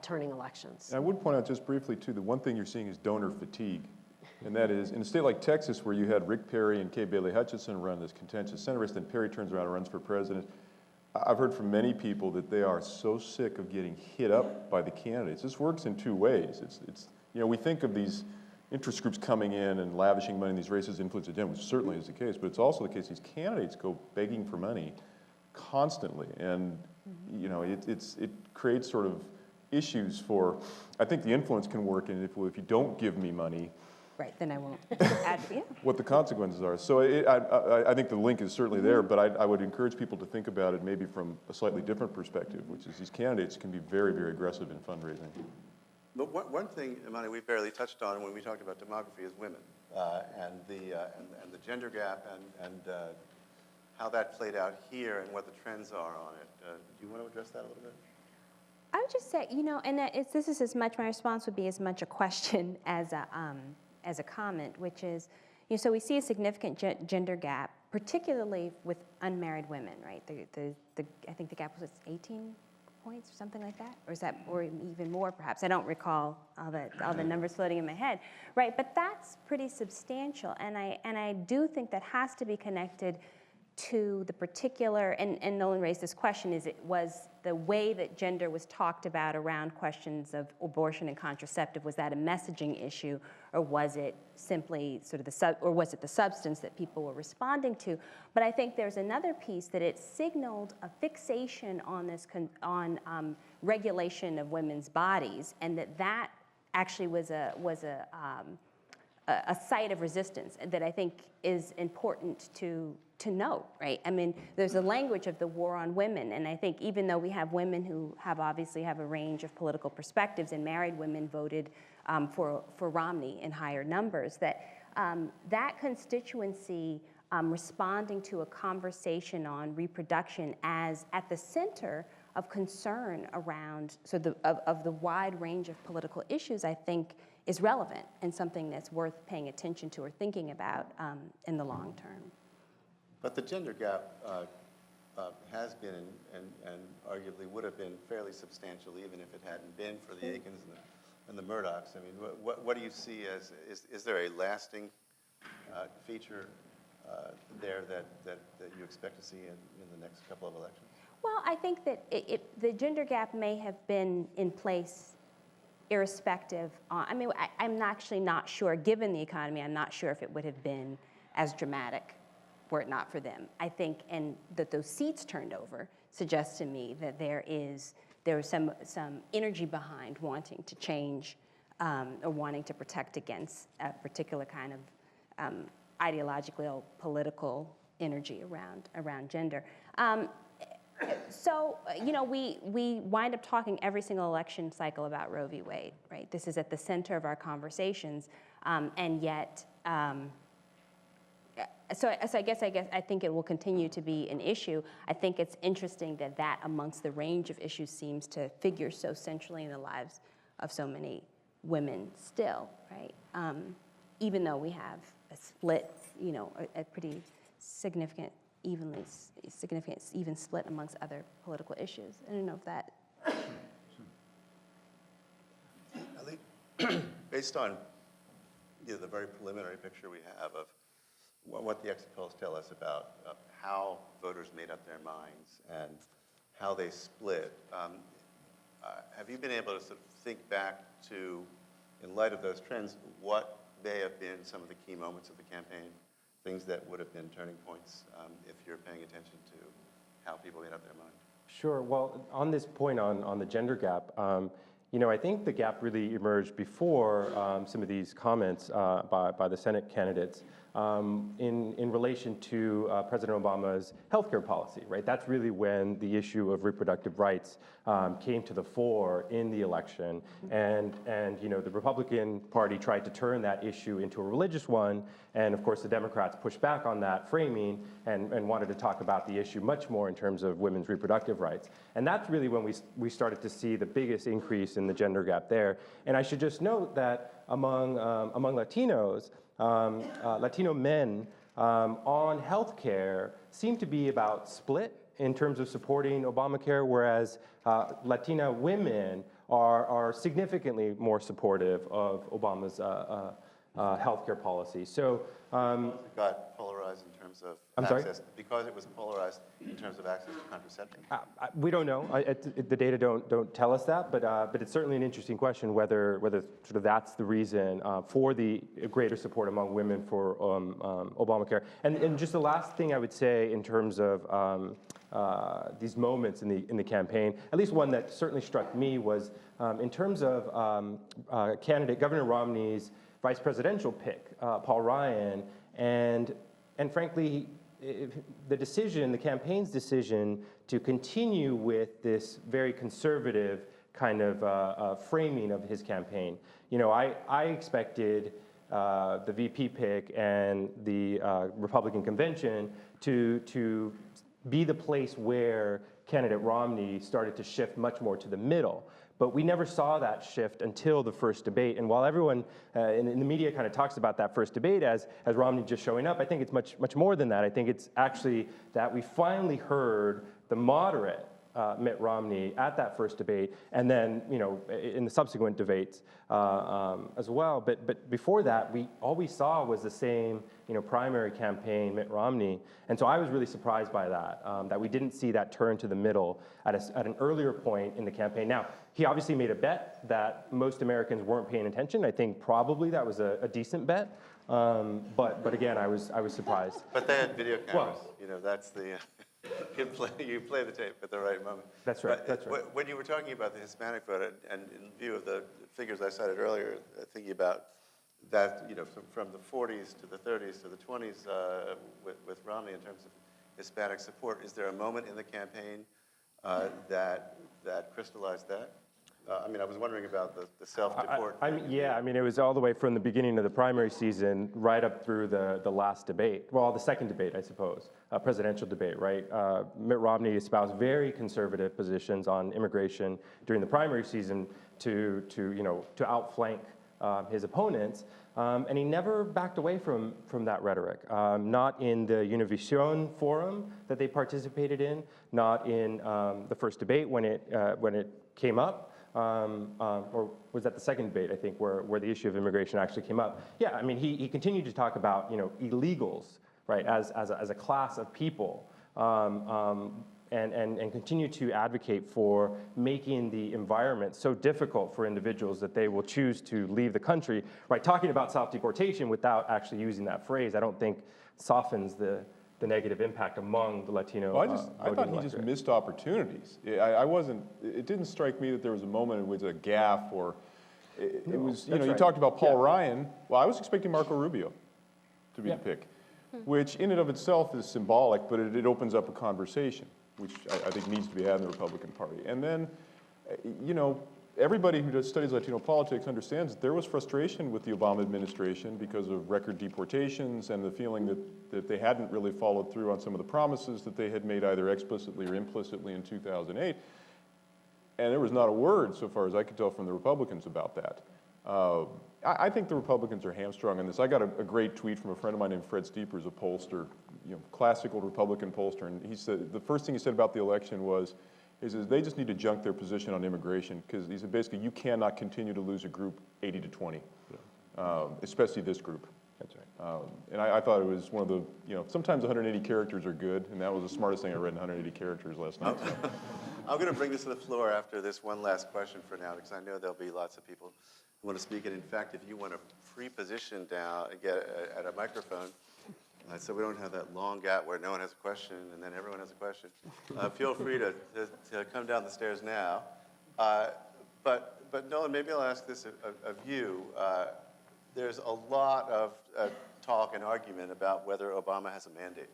turning elections. And I would point out just briefly, too, the one thing you're seeing is donor fatigue. And that is, in a state like Texas, where you had Rick Perry and Kay Bailey Hutchison run this contentious Senate race, then Perry turns around and runs for president. I've heard from many people that they are so sick of getting hit up by the candidates. This works in two ways. We think of these interest groups coming in and lavishing money in these races, influence agenda, which certainly is the case, but it's also the case these candidates go begging for money constantly. And, it creates sort of issues for, I think the influence can work in if you don't give me money, Right, then I won't add, yeah. what the consequences are. So I think the link is certainly there, but I would encourage people to think about it maybe from a slightly different perspective, which is these candidates can be very, very aggressive in fundraising. But one thing, Imani, we barely touched on when we talked about demography is women and the gender gap and how that played out here and what the trends are on it. Do you want to address that a little bit? I would just say, and this is as much, my response would be as much a question as a comment, which is, so we see a significant gender gap, particularly with unmarried women, right? I think the gap was 18 points or something like that, or even more perhaps. I don't recall all the numbers floating in my head, right? But that's pretty substantial, and I do think that has to be connected to the particular, and Nolan raised this question, was the way that gender was talked about around questions of abortion and contraceptive, was that a messaging issue, or was it simply sort of or was it the substance that people were responding to? But I think there's another piece that it signaled a fixation on this, regulation of women's bodies, and that actually was a site of resistance that I think is important to note, right? I mean, there's a language of the war on women, and I think even though we have women who obviously have a range of political perspectives, and married women voted for Romney in higher numbers, that constituency responding to a conversation on reproduction as at the center of concern around of the wide range of political issues, I think is relevant and something that's worth paying attention to or thinking about in the long term. But the gender gap has been and arguably would have been fairly substantial even if it hadn't been for the Aikens and the Murdochs. I mean, what do you see as, is there a lasting feature there that you expect to see in the next couple of elections? Well, I think that the gender gap may have been in place irrespective. I'm actually not sure, given the economy, I'm not sure if it would have been as dramatic were it not for them. I think, and that those seats turned over suggests to me that there is some energy behind wanting to change or wanting to protect against a particular kind of ideological, political energy around gender. So, we wind up talking every single election cycle about Roe v. Wade, right? This is at the center of our conversations, and yet, so I guess I think it will continue to be an issue. I think it's interesting that amongst the range of issues seems to figure so centrally in the lives of so many women still, right? Even though we have a split, a pretty significant even split amongst other political issues. I don't know if that. I think based on the very preliminary picture we have of what the exit polls tell us about how voters made up their minds and how they split. Have you been able to sort of think back to, in light of those trends, what may have been some of the key moments of the campaign, things that would have been turning points if you're paying attention to how people made up their mind? Sure. Well, on this point on the gender gap, I think the gap really emerged before some of these comments by the Senate candidates in relation to President Obama's healthcare policy, right? That's really when the issue of reproductive rights came to the fore in the election, and the Republican Party tried to turn that issue into a religious one, and of course the Democrats pushed back on that framing and wanted to talk about the issue much more in terms of women's reproductive rights, and that's really when we started to see the biggest increase in the gender gap there. And I should just note that among Latinos, Latino men on health care seem to be about split in terms of supporting Obamacare, whereas Latina women are significantly more supportive of Obama's health care policy. So It got polarized in terms of I'm access. sorry? Because it was polarized in terms of access to contraception. we don't know. The data don't tell us that, but it's certainly an interesting question whether sort of that's the reason for the greater support among women for Obamacare. And just the last thing I would say in terms of these moments in the campaign, at least one that certainly struck me was in terms of candidate Governor Romney's vice presidential pick, Paul Ryan, and frankly, the campaign's decision to continue with this very conservative kind of framing of his campaign. I expected the VP pick and the Republican convention to be the place where candidate Romney started to shift much more to the middle. But we never saw that shift until the first debate. And while everyone in the media kind of talks about that first debate as Romney just showing up, I think it's much more than that. I think it's actually that we finally heard the moderate Mitt Romney at that first debate, and then in the subsequent debates as well. But before that, all we saw was the same primary campaign Mitt Romney, and so I was really surprised by that we didn't see that turn to the middle at an earlier point in the campaign. Now he obviously made a bet that most Americans weren't paying attention. I think probably that was a decent bet, but again I was surprised. But they had video cameras. Well, That's the. You play the tape at the right moment. That's right. But that's right. When you were talking about the Hispanic vote, and in view of the figures I cited earlier, thinking about that, from the 40s to the 30s to the 20s with Romney in terms of Hispanic support, is there a moment in the campaign that crystallized that? I was wondering about the self-deport. It was all the way from the beginning of the primary season right up through the last debate. Well, the second debate, I suppose, presidential debate, right? Mitt Romney espoused very conservative positions on immigration during the primary season to outflank his opponents, and he never backed away from that rhetoric. Not in the Univision forum that they participated in, not in the first debate when it came up. Or was that the second debate, I think, where the issue of immigration actually came up? Yeah, he continued to talk about illegals, right, as a class of people, and continue to advocate for making the environment so difficult for individuals that they will choose to leave the country, right? Talking about self-deportation without actually using that phrase, I don't think softens the negative impact among the Latino I thought he just missed opportunities. It didn't strike me that there was a moment in which a gaffe or, you talked about Paul Ryan. Well, I was expecting Marco Rubio to be the pick, which in and of itself is symbolic, but it opens up a conversation, which I think needs to be had in the Republican Party. And then, everybody who studies Latino politics understands that there was frustration with the Obama administration because of record deportations and the feeling that they hadn't really followed through on some of the promises that they had made either explicitly or implicitly in 2008. And there was not a word, so far as I could tell, from the Republicans about that. I think the Republicans are hamstrung on this. I got a great tweet from a friend of mine named Fred Steepers, a pollster, classical Republican pollster, and he said, the first thing he said about the election was, they just need to junk their position on immigration, because he said basically you cannot continue to lose a group 80 to 20, especially this group. That's right. And I thought it was one of the, sometimes 180 characters are good, and that was the smartest thing I read in 180 characters last night. So. I'm going to bring this to the floor after this one last question for now, because I know there'll be lots of people who want to speak. And in fact, if you want to pre-position down and get at a microphone, so we don't have that long gap where no one has a question and then everyone has a question, feel free to come down the stairs now. But Nolan, maybe I'll ask this of you. There's a lot of talk and argument about whether Obama has a mandate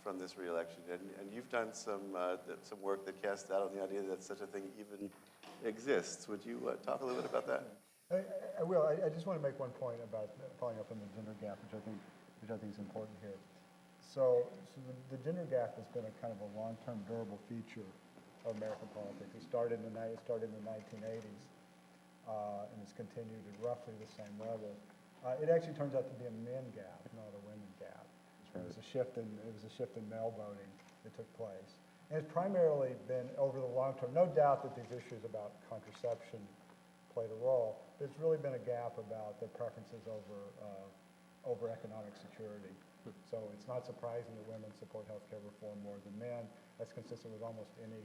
from this re-election, and you've done some work that casts doubt on the idea that such a thing even exists. Would you talk a little bit about that? I will. I just want to make one point about following up on the gender gap, which I think is important here. So the gender gap has been a kind of a long-term durable feature of American politics. It started in the 1980s and has continued at roughly the same level. It actually turns out to be a men gap, not a women gap. It was a shift in male voting that took place. And it's primarily been over the long term. No doubt that these issues about contraception played a role. There's really been a gap about the preferences over economic security. So it's not surprising that women support health care reform more than men. That's consistent with almost any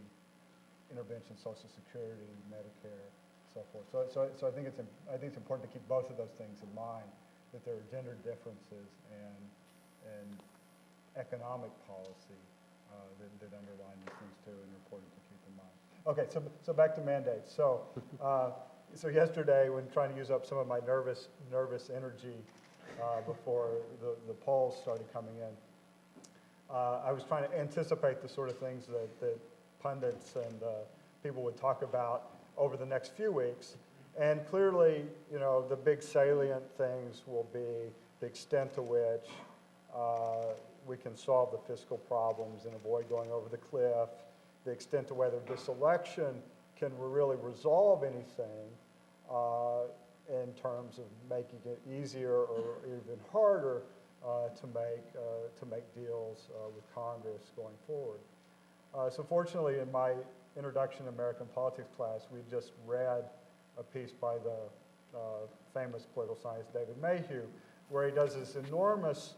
intervention, Social Security, Medicare, so forth. So I think it's important to keep both of those things in mind, that there are gender differences and economic policy that underline these things too, and are important to keep in mind. Okay, so back to mandates. So yesterday, when trying to use up some of my nervous energy before the polls started coming in, I was trying to anticipate the sort of things that pundits and people would talk about over the next few weeks. And clearly, the big salient things will be the extent to which we can solve the fiscal problems and avoid going over the cliff, the extent to whether this election can really resolve anything in terms of making it easier or even harder to make deals with Congress going forward. So fortunately, in my Introduction to American Politics class, we just read a piece by the famous political scientist David Mayhew, where he does this enormously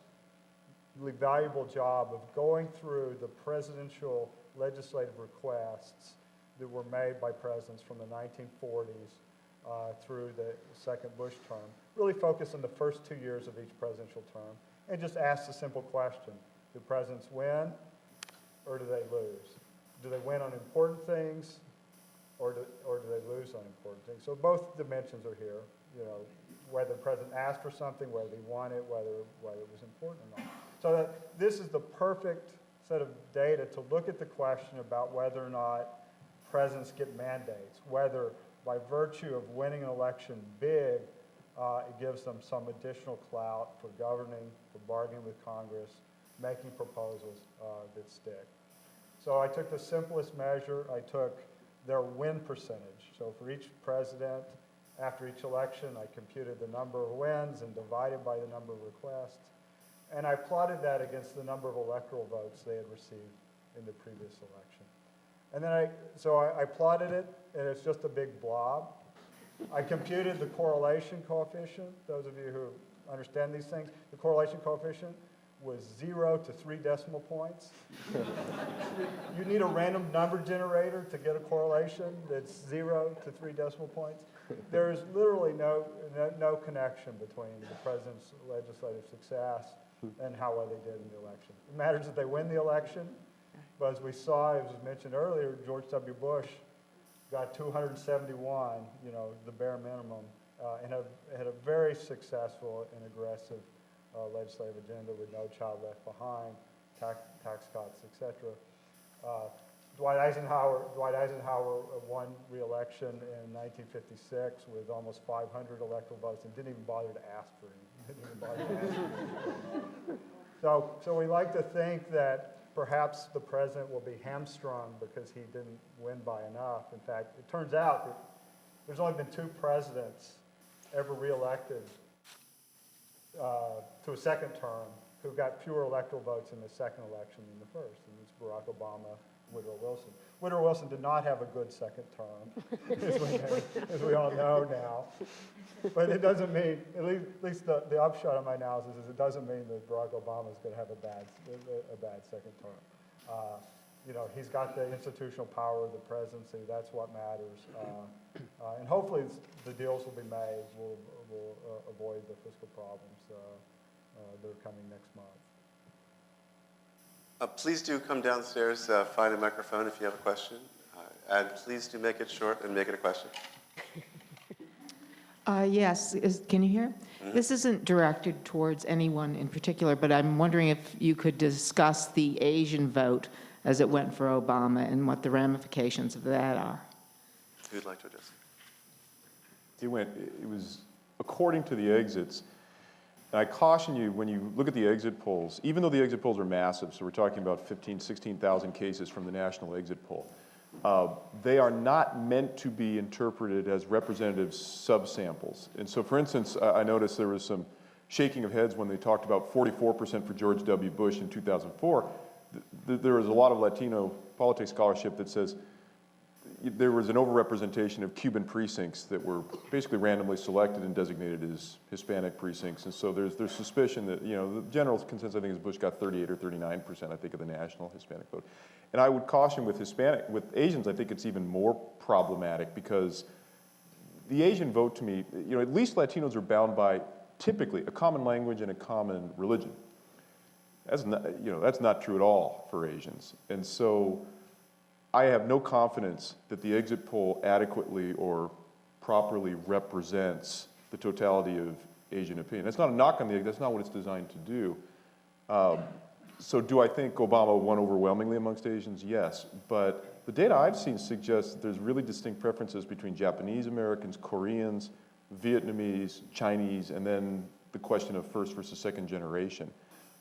valuable job of going through the presidential legislative requests that were made by presidents from the 1940s through the second Bush term, really focus on the first 2 years of each presidential term, and just ask the simple question: do presidents win or do they lose? Do they win on important things or do they lose on important things? So both dimensions are here, whether the president asked for something, whether he won it, whether it was important or not. So this is the perfect set of data to look at the question about whether or not presidents get mandates, whether by virtue of winning an election big, it gives them some additional clout for governing, for bargaining with Congress, making proposals that stick. So I took the simplest measure. I took their win percentage. So for each president, after each election, I computed the number of wins and divided by the number of requests. And I plotted that against the number of electoral votes they had received in the previous election. And then I plotted it, and it's just a big blob. I computed the correlation coefficient. Those of you who understand these things, the correlation coefficient was 0 to 3 decimal points. You need a random number generator to get a correlation that's 0 to 3 decimal points. There is literally no connection between the president's legislative success and how well they did in the election. It matters that they win the election, but as we saw, as was mentioned earlier, George W. Bush got 271, the bare minimum, and had a very successful and aggressive legislative agenda with No Child Left Behind, tax cuts, etc. Dwight Eisenhower won re-election in 1956 with almost 500 electoral votes and didn't even bother to ask for any. So we like to think that perhaps the president will be hamstrung because he didn't win by enough. In fact, it turns out that there's only been 2 presidents ever re-elected to a second term who got fewer electoral votes in the second election than the first, and it's Barack Obama Woodrow Wilson. Woodrow Wilson did not have a good second term, as we all know now. But it doesn't mean, at least the upshot of my analysis is it doesn't mean that Barack Obama is going to have a bad second term. You know, he's got the institutional power of the presidency. That's what matters. And hopefully the deals will be made. We'll avoid the fiscal problems that are coming next month. Please do come downstairs, find a microphone if you have a question. And please do make it short and make it a question. Yes, can you hear? Mm-hmm. This isn't directed towards anyone in particular, but I'm wondering if you could discuss the Asian vote as it went for Obama and what the ramifications of that are. Who'd like to address it? It was according to the exits. And I caution you, when you look at the exit polls, even though the exit polls are massive, so we're talking about 15,000, 16,000 cases from the national exit poll, they are not meant to be interpreted as representative subsamples. And so, for instance, I noticed there was some shaking of heads when they talked about 44% for George W. Bush in 2004. There was a lot of Latino politics scholarship that says there was an overrepresentation of Cuban precincts that were basically randomly selected and designated as Hispanic precincts. And so there's suspicion that, you know, the general consensus, I think, is Bush got 38 or 39%, I think, of the national Hispanic vote. And I would caution with Asians, I think it's even more problematic because the Asian vote, to me, you know, at least Latinos are bound by typically a common language and a common religion. That's not true at all for Asians. And so I have no confidence that the exit poll adequately or properly represents the totality of Asian opinion. That's not a knock on the exit, that's not what it's designed to do. So do I think Obama won overwhelmingly amongst Asians? Yes, but the data I've seen suggests that there's really distinct preferences between Japanese Americans, Koreans, Vietnamese, Chinese, and then the question of first versus second generation.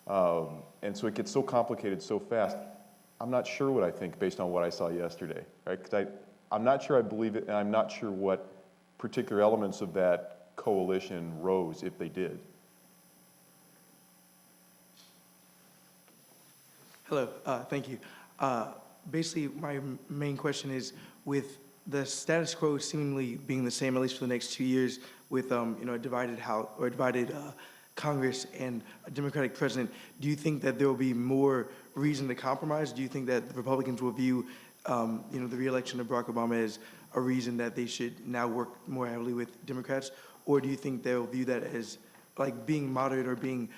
And so it gets so complicated so fast. I'm not sure what I think based on what I saw yesterday, right? Because I'm not sure I believe it, and I'm not sure what particular elements of that coalition rose, if they did. Hello, thank you. Basically, my main question is, with the status quo seemingly being the same, at least for the next 2 years, with a divided House or divided Congress and a Democratic president, do you think that there will be more reason to compromise? Do you think that the Republicans will view, the re-election of Barack Obama as a reason that they should now work more heavily with Democrats, or do you think they'll view that as like being moderate or being,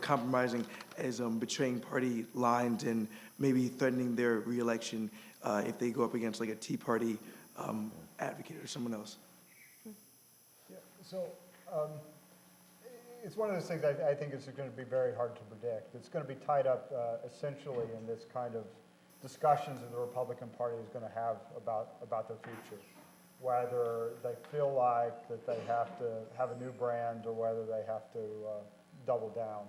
compromising as betraying party lines and maybe threatening their re-election if they go up against like a Tea Party advocate or someone else? Yeah, so it's one of those things I think is going to be very hard to predict. It's going to be tied up essentially in this kind of discussions that the Republican Party is going to have about their future, whether they feel like that they have to have a new brand or whether they have to double down.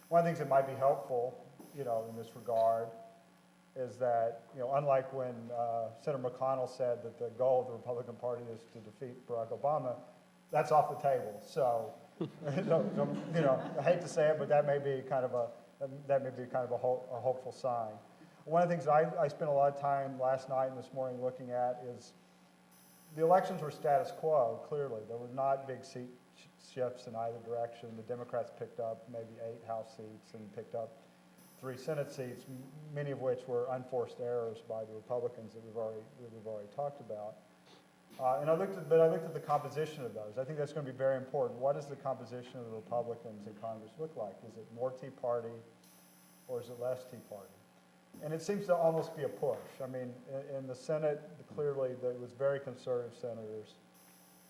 One of the things that might be helpful, in this regard is that, unlike when Senator McConnell said that the goal of the Republican Party is to defeat Barack Obama, that's off the table. So, I hate to say it, but that may be kind of a hopeful sign. One of the things I spent a lot of time last night and this morning looking at is the elections were status quo, clearly. There were not big seat shifts in either direction. The Democrats picked up maybe 8 House seats and picked up 3 Senate seats, many of which were unforced errors by the Republicans that we've already talked about. And I looked at the composition of those. I think that's going to be very important. What does the composition of the Republicans in Congress look like? Is it more Tea Party or is it less Tea Party? And it seems to almost be a push. I mean, in the Senate, clearly there was very conservative senators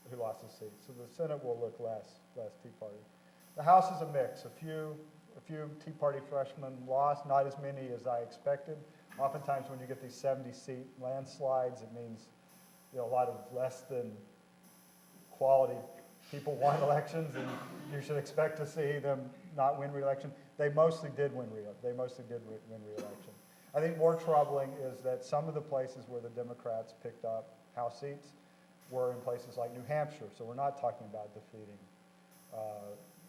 who lost the seat. So the Senate will look less Tea Party. The House is a mix. A few Tea Party freshmen lost, not as many as I expected. Oftentimes when you get these 70-seat landslides, it means a lot of less than quality people won elections, and you should expect to see them not win re-election. They mostly did win re-election. I think more troubling is that some of the places where the Democrats picked up House seats were in places like New Hampshire. So we're not talking about defeating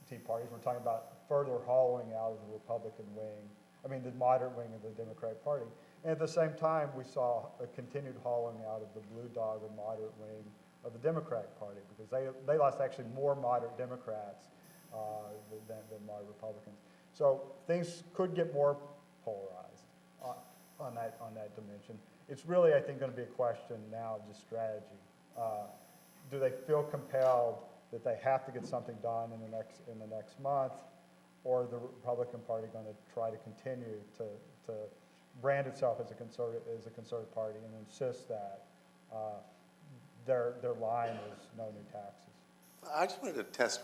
Tea Parties. We're talking about further hollowing out of the Republican wing I mean, the moderate wing of the Democratic Party. And at the same time, we saw a continued hollowing out of the blue dog or moderate wing of the Democratic Party, because they lost actually more moderate Democrats than moderate Republicans. So things could get more polarized on that dimension. It's really, I think, going to be a question now of just strategy. Do they feel compelled that they have to get something done in the next month, or the Republican Party going to try to continue to brand itself as a conservative party and insist that their line is no new taxes? I just wanted to test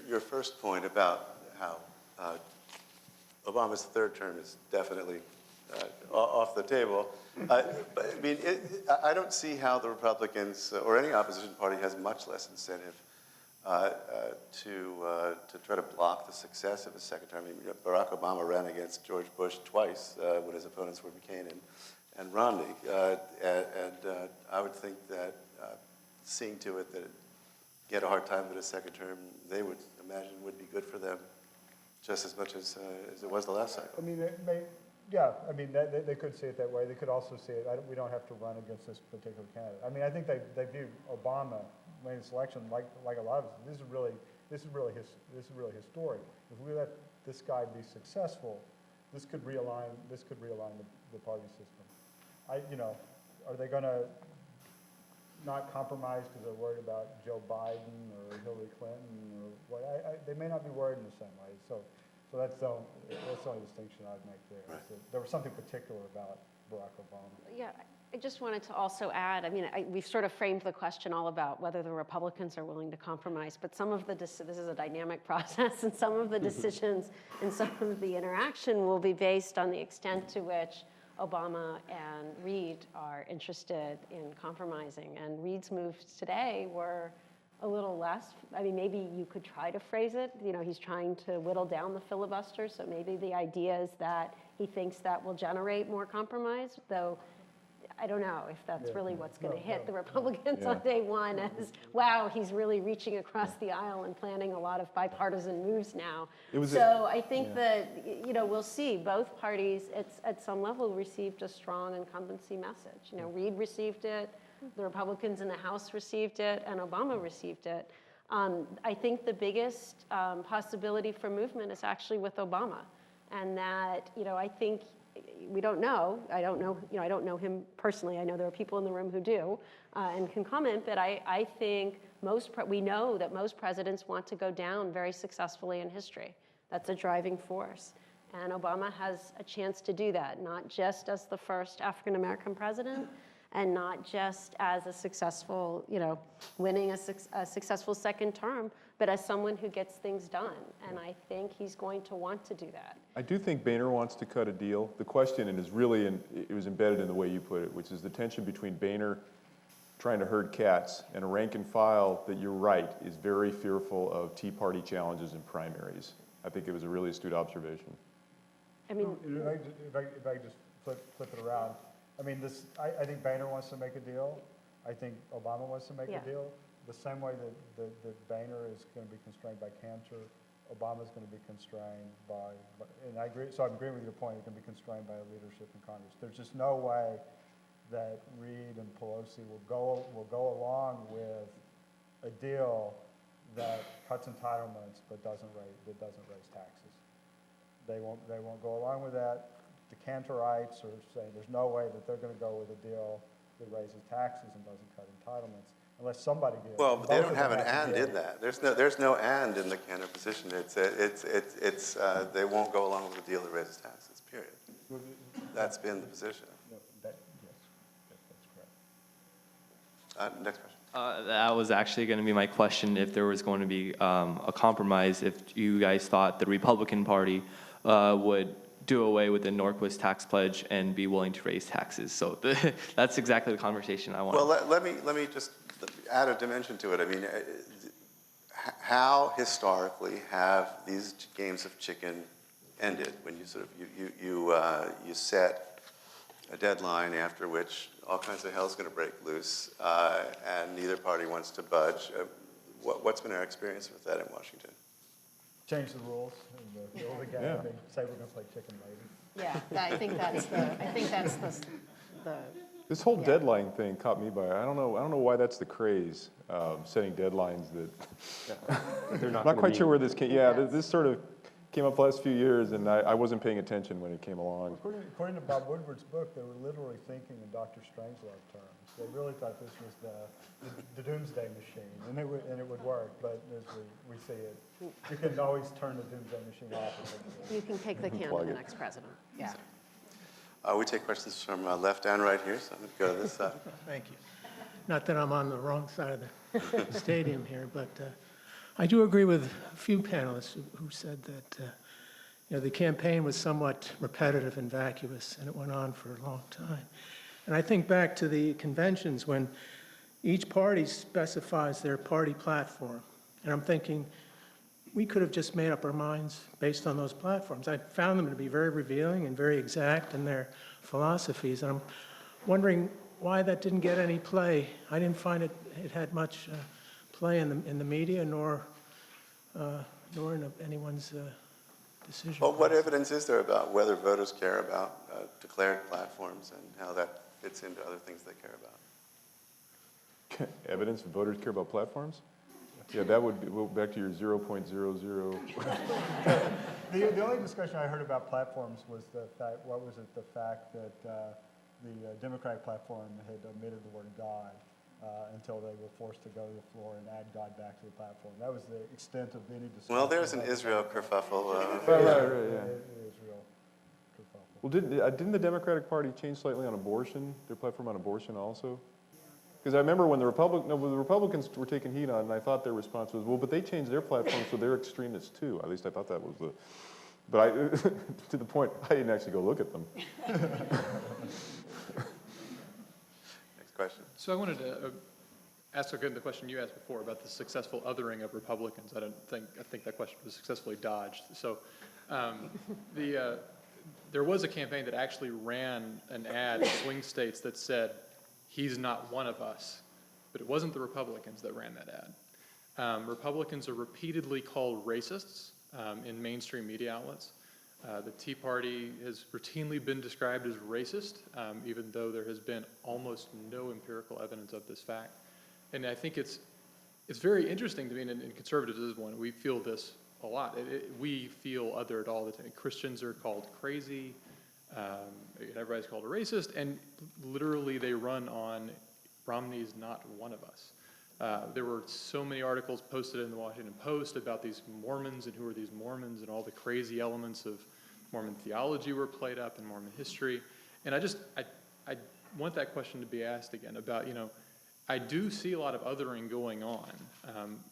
your first point about how Obama's third term is definitely off the table. But I mean, I don't see how the Republicans or any opposition party has much less incentive to try to block the success of a second term. I mean, Barack Obama ran against George Bush twice when his opponents were McCain and Romney. And I would think that seeing to it that he had a hard time with a second term, they would imagine would be good for them just as much as it was the last cycle. I mean, they could see it that way. They could also see it, we don't have to run against this particular candidate. I mean, I think they view Obama winning this election like a lot of us. This is really historic. If we let this guy be successful, this could realign the party system. Are they going to not compromise because they're worried about Joe Biden or Hillary Clinton or what? They may not be worried in the same way. So that's the only distinction I'd make there. Right. So there was something particular about Barack Obama. Yeah, I just wanted to also add, I mean, we've sort of framed the question all about whether the Republicans are willing to compromise, but some of this is a dynamic process, and some of the decisions and some of the interaction will be based on the extent to which Obama and Reid are interested in compromising. And Reid's moves today were a little less, I mean, maybe you could try to phrase it, he's trying to whittle down the filibuster, so maybe the idea is that he thinks that will generate more compromise, though I don't know if that's really what's going to hit the Republicans on day one as, wow, he's really reaching across the aisle and planning a lot of bipartisan moves now. I think that, we'll see. Both parties, at some level, received a strong incumbency message. Reid received it, the Republicans in the House received it, and Obama received it. I think the biggest possibility for movement is actually with Obama. And that, I think, we don't know. I don't know him personally. I know there are people in the room who do and can comment, but I think we know that most presidents want to go down very successfully in history. That's a driving force. And Obama has a chance to do that, not just as the first African-American president and not just as a successful, winning a successful second term, but as someone who gets things done. And I think he's going to want to do that. I do think Boehner wants to cut a deal. The question, and it was embedded in the way you put it, which is the tension between Boehner trying to herd cats and a rank and file that, you're right, is very fearful of Tea Party challenges and primaries. I think it was a really astute observation. I mean, If I just flip it around, I mean, I think Boehner wants to make a deal. I think Obama wants to make a deal. The same way that Boehner is going to be constrained by cancer, Obama's going to be constrained by, and I agree, so I'm agreeing with your point, he's going to be constrained by leadership in Congress. There's just no way that Reid and Pelosi will go along with a deal that cuts entitlements but doesn't raise taxes. They won't go along with that. The Cantorites are saying there's no way that they're going to go with a deal that raises taxes and doesn't cut entitlements unless somebody gives. Well, but they don't have an and in that. There's no and in the Cantor position. It's they won't go along with a deal that raises taxes. Period. That's been the position. Yes, that's correct. Next question. That was actually going to be my question, if there was going to be a compromise, if you guys thought the Republican Party would do away with the Norquist tax pledge and be willing to raise taxes. So that's exactly the conversation I want. Well, let me just add a dimension to it. I mean, how historically have these games of chicken ended? When you sort of you set a deadline after which all kinds of hell's going to break loose, and neither party wants to budge. What's been our experience with that in Washington? change the rules and the old game, Yeah. they say we're gonna play chicken later. Yeah, I think that's the This whole Yeah. deadline thing caught me by, I don't know why that's the craze, setting deadlines that, They're not not quite gonna sure meet. where this came, yeah, this sort of came up the last few years, and I wasn't paying attention when it came along. According to Bob Woodward's book, they were literally thinking in Dr. Strangelove terms. They really thought this was the doomsday machine, and it would work, but as we see it, you can always turn the doomsday machine off. You can kick the can Plug to the it. next president. Yeah. We take questions from left and right here, so I'm going to go to this side. Thank you. Not that I'm on the wrong side of the stadium here, but I do agree with a few panelists who said that the campaign was somewhat repetitive and vacuous, and it went on for a long time. And I think back to the conventions when each party specifies their party platform, and I'm thinking we could have just made up our minds based on those platforms. I found them to be very revealing and very exact in their philosophies, and I'm wondering why that didn't get any play. I didn't find it had much play in the media, nor in anyone's decision. Well, what evidence is there about whether voters care about declared platforms and how that fits into other things they care about? Evidence that voters care about platforms? Yeah, that would go back to your 0.00. The only discussion I heard about platforms was the fact that the Democratic platform had omitted the word God until they were forced to go to the floor and add God back to the platform. That was the extent of any discussion. Well, there's an Israel kerfuffle. Right, yeah. Israel kerfuffle. Well, didn't the Democratic Party change slightly on abortion, their platform on abortion also? Because I remember when the Republicans were taking heat on, and I thought their response was, well, but they changed their platform, so they're extremists too. At least I thought that was the, but to the point, I didn't actually go look at them. Next question. So I wanted to ask again the question you asked before about the successful othering of Republicans. I think that question was successfully dodged. So there was a campaign that actually ran an ad in swing states that said, "He's not one of us," but it wasn't the Republicans that ran that ad. Republicans are repeatedly called racists in mainstream media outlets. The Tea Party has routinely been described as racist, even though there has been almost no empirical evidence of this fact. And I think it's very interesting to me, and conservatives is one, we feel this a lot. We feel othered all the time. Christians are called crazy, everybody's called a racist, and literally they run on Romney's not one of us. There were so many articles posted in the Washington Post about these Mormons and who are these Mormons, and all the crazy elements of Mormon theology were played up in Mormon history. And I want that question to be asked again about, I do see a lot of othering going on.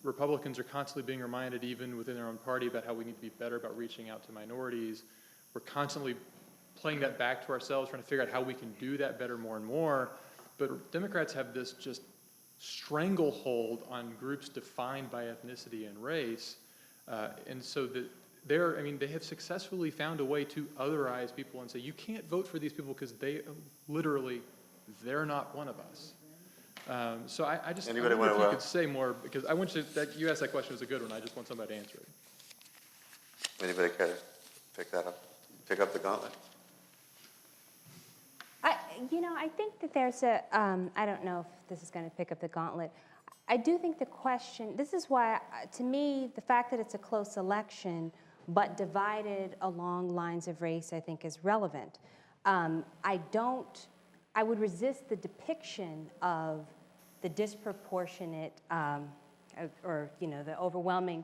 Republicans are constantly being reminded, even within their own party, about how we need to be better about reaching out to minorities. We're constantly playing that back to ourselves, trying to figure out how we can do that better more and more. But Democrats have this just stranglehold on groups defined by ethnicity and race. And so that they have successfully found a way to otherize people and say, you can't vote for these people because they're not one of us. So I wonder if you could say more, because I want you asked that question, was a good one. I just want somebody to answer it. Anybody care to pick up the gauntlet? I think that there's I don't know if this is going to pick up the gauntlet. I do think the question, this is why, to me, the fact that it's a close election, but divided along lines of race, I think is relevant. I would resist the depiction of the disproportionate, the overwhelming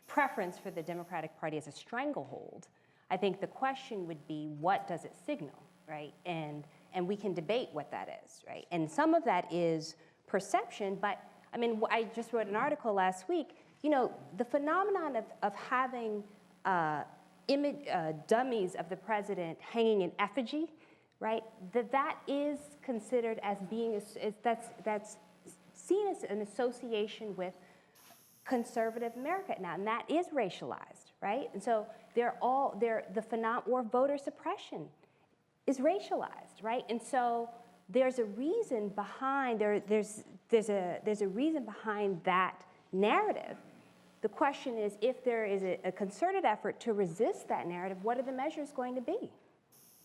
preference for the Democratic Party as a stranglehold. I think the question would be, what does it signal, right? And we can debate what that is, right? And some of that is perception, but I just wrote an article last week. The phenomenon of having dummies of the president hanging in effigy, right? That is considered as being that's seen as an association with conservative America now, and that is racialized, right? And so or voter suppression is racialized, right? And so there's a reason behind there's a reason behind that narrative. The question is, if there is a concerted effort to resist that narrative, what are the measures going to be?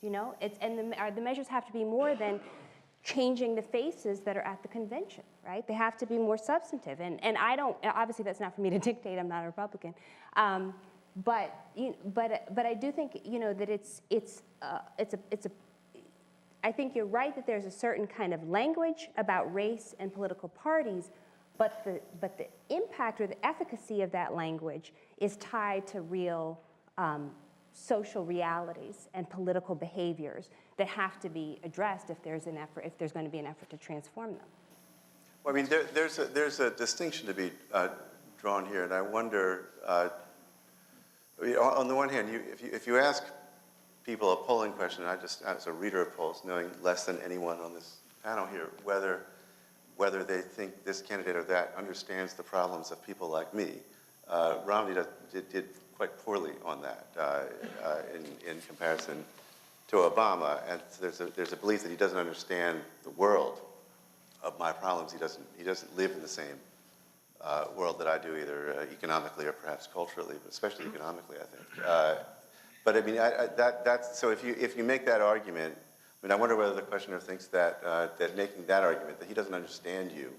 You know, the measures have to be more than changing the faces that are at the convention, right? They have to be more substantive. And I don't, obviously that's not for me to dictate, I'm not a Republican. But I do think, you know, that I think you're right that there's a certain kind of language about race and political parties, but the impact or the efficacy of that language is tied to real social realities and political behaviors that have to be addressed if there's going to be an effort to transform them. Well, I mean, there's a distinction to be drawn here, and I wonder. On the one hand, if you ask people a polling question, and I just, as a reader of polls, knowing less than anyone on this panel here, whether they think this candidate or that understands the problems of people like me, Romney did quite poorly on that in comparison to Obama, and there's a belief that he doesn't understand the world of my problems. He doesn't live in the same world that I do, either economically or perhaps culturally, but especially economically, I think. But I mean, that's so. If you make that argument, I mean, I wonder whether the questioner thinks that making that argument, that he doesn't understand you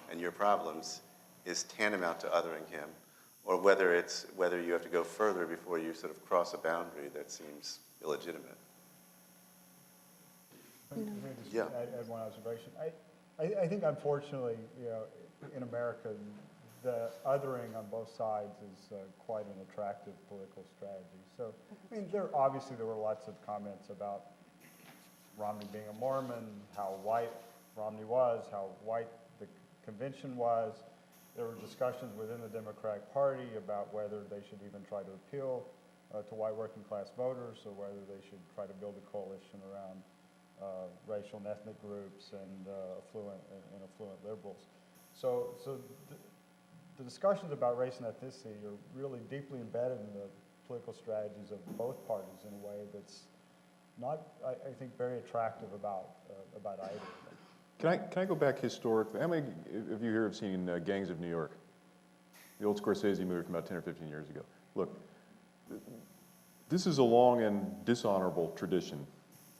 and your problems, is tantamount to othering him, or whether you have to go further before you sort of cross a boundary that seems illegitimate. Let me just Yeah. add one observation. I think, unfortunately, you know, in America, the othering on both sides is quite an attractive political strategy. So, I mean, there were lots of comments about Romney being a Mormon, how white Romney was, how white the convention was. There were discussions within the Democratic Party about whether they should even try to appeal to white working class voters, or whether they should try to build a coalition around racial and ethnic groups and affluent liberals. So the discussions about race and ethnicity are really deeply embedded in the political strategies of both parties in a way that's not, I think, very attractive about either of them. Can I go back historically? How many of you here have seen Gangs of New York? The old Scorsese movie from about 10 or 15 years ago. Look, this is a long and dishonorable tradition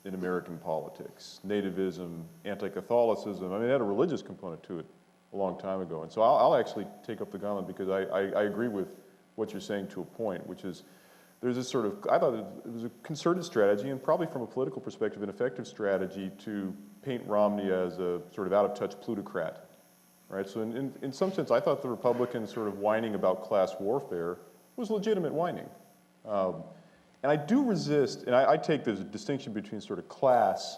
in American politics. Nativism, anti-Catholicism. I mean, it had a religious component to it a long time ago. And so I'll actually take up the gauntlet, because I agree with what you're saying to a point, which is there's this sort of, I thought it was a concerted strategy, and probably from a political perspective, an effective strategy to paint Romney as a sort of out-of-touch plutocrat, right? So in some sense, I thought the Republicans sort of whining about class warfare was legitimate whining. And I do resist, and I take there's a distinction between sort of class,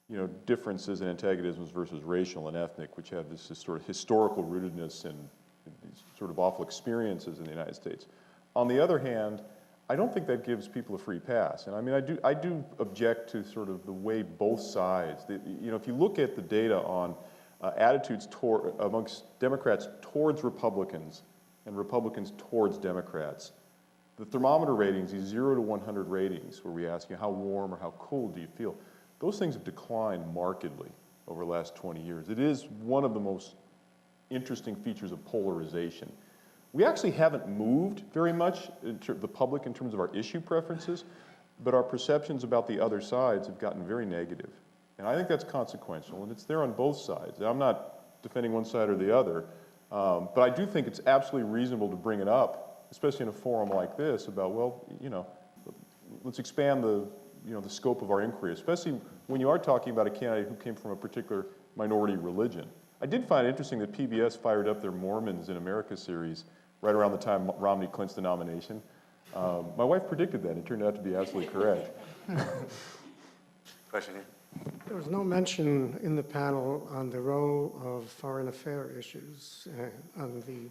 you know, differences and antagonisms versus racial and ethnic, which have this sort of historical rootedness and these sort of awful experiences in the United States. On the other hand, I don't think that gives people a free pass. And I mean, I do object to sort of the way both sides, you know, if you look at the data on attitudes amongst Democrats towards Republicans and Republicans towards Democrats, the thermometer ratings, these 0 to 100 ratings, where we ask you how warm or how cold do you feel, those things have declined markedly over the last 20 years. It is one of the most interesting features of polarization. We actually haven't moved very much, the public, in terms of our issue preferences, but our perceptions about the other sides have gotten very negative. And I think that's consequential, and it's there on both sides. I'm not defending one side or the other, but I do think it's absolutely reasonable to bring it up, especially in a forum like this, about, well, you know, let's expand the scope of our inquiry, especially when you are talking about a candidate who came from a particular minority religion. I did find it interesting that PBS fired up their Mormons in America series right around the time Romney clinched the nomination. My wife predicted that, and it turned out to be absolutely correct. Question here. There was no mention in the panel on the role of foreign affairs issues on the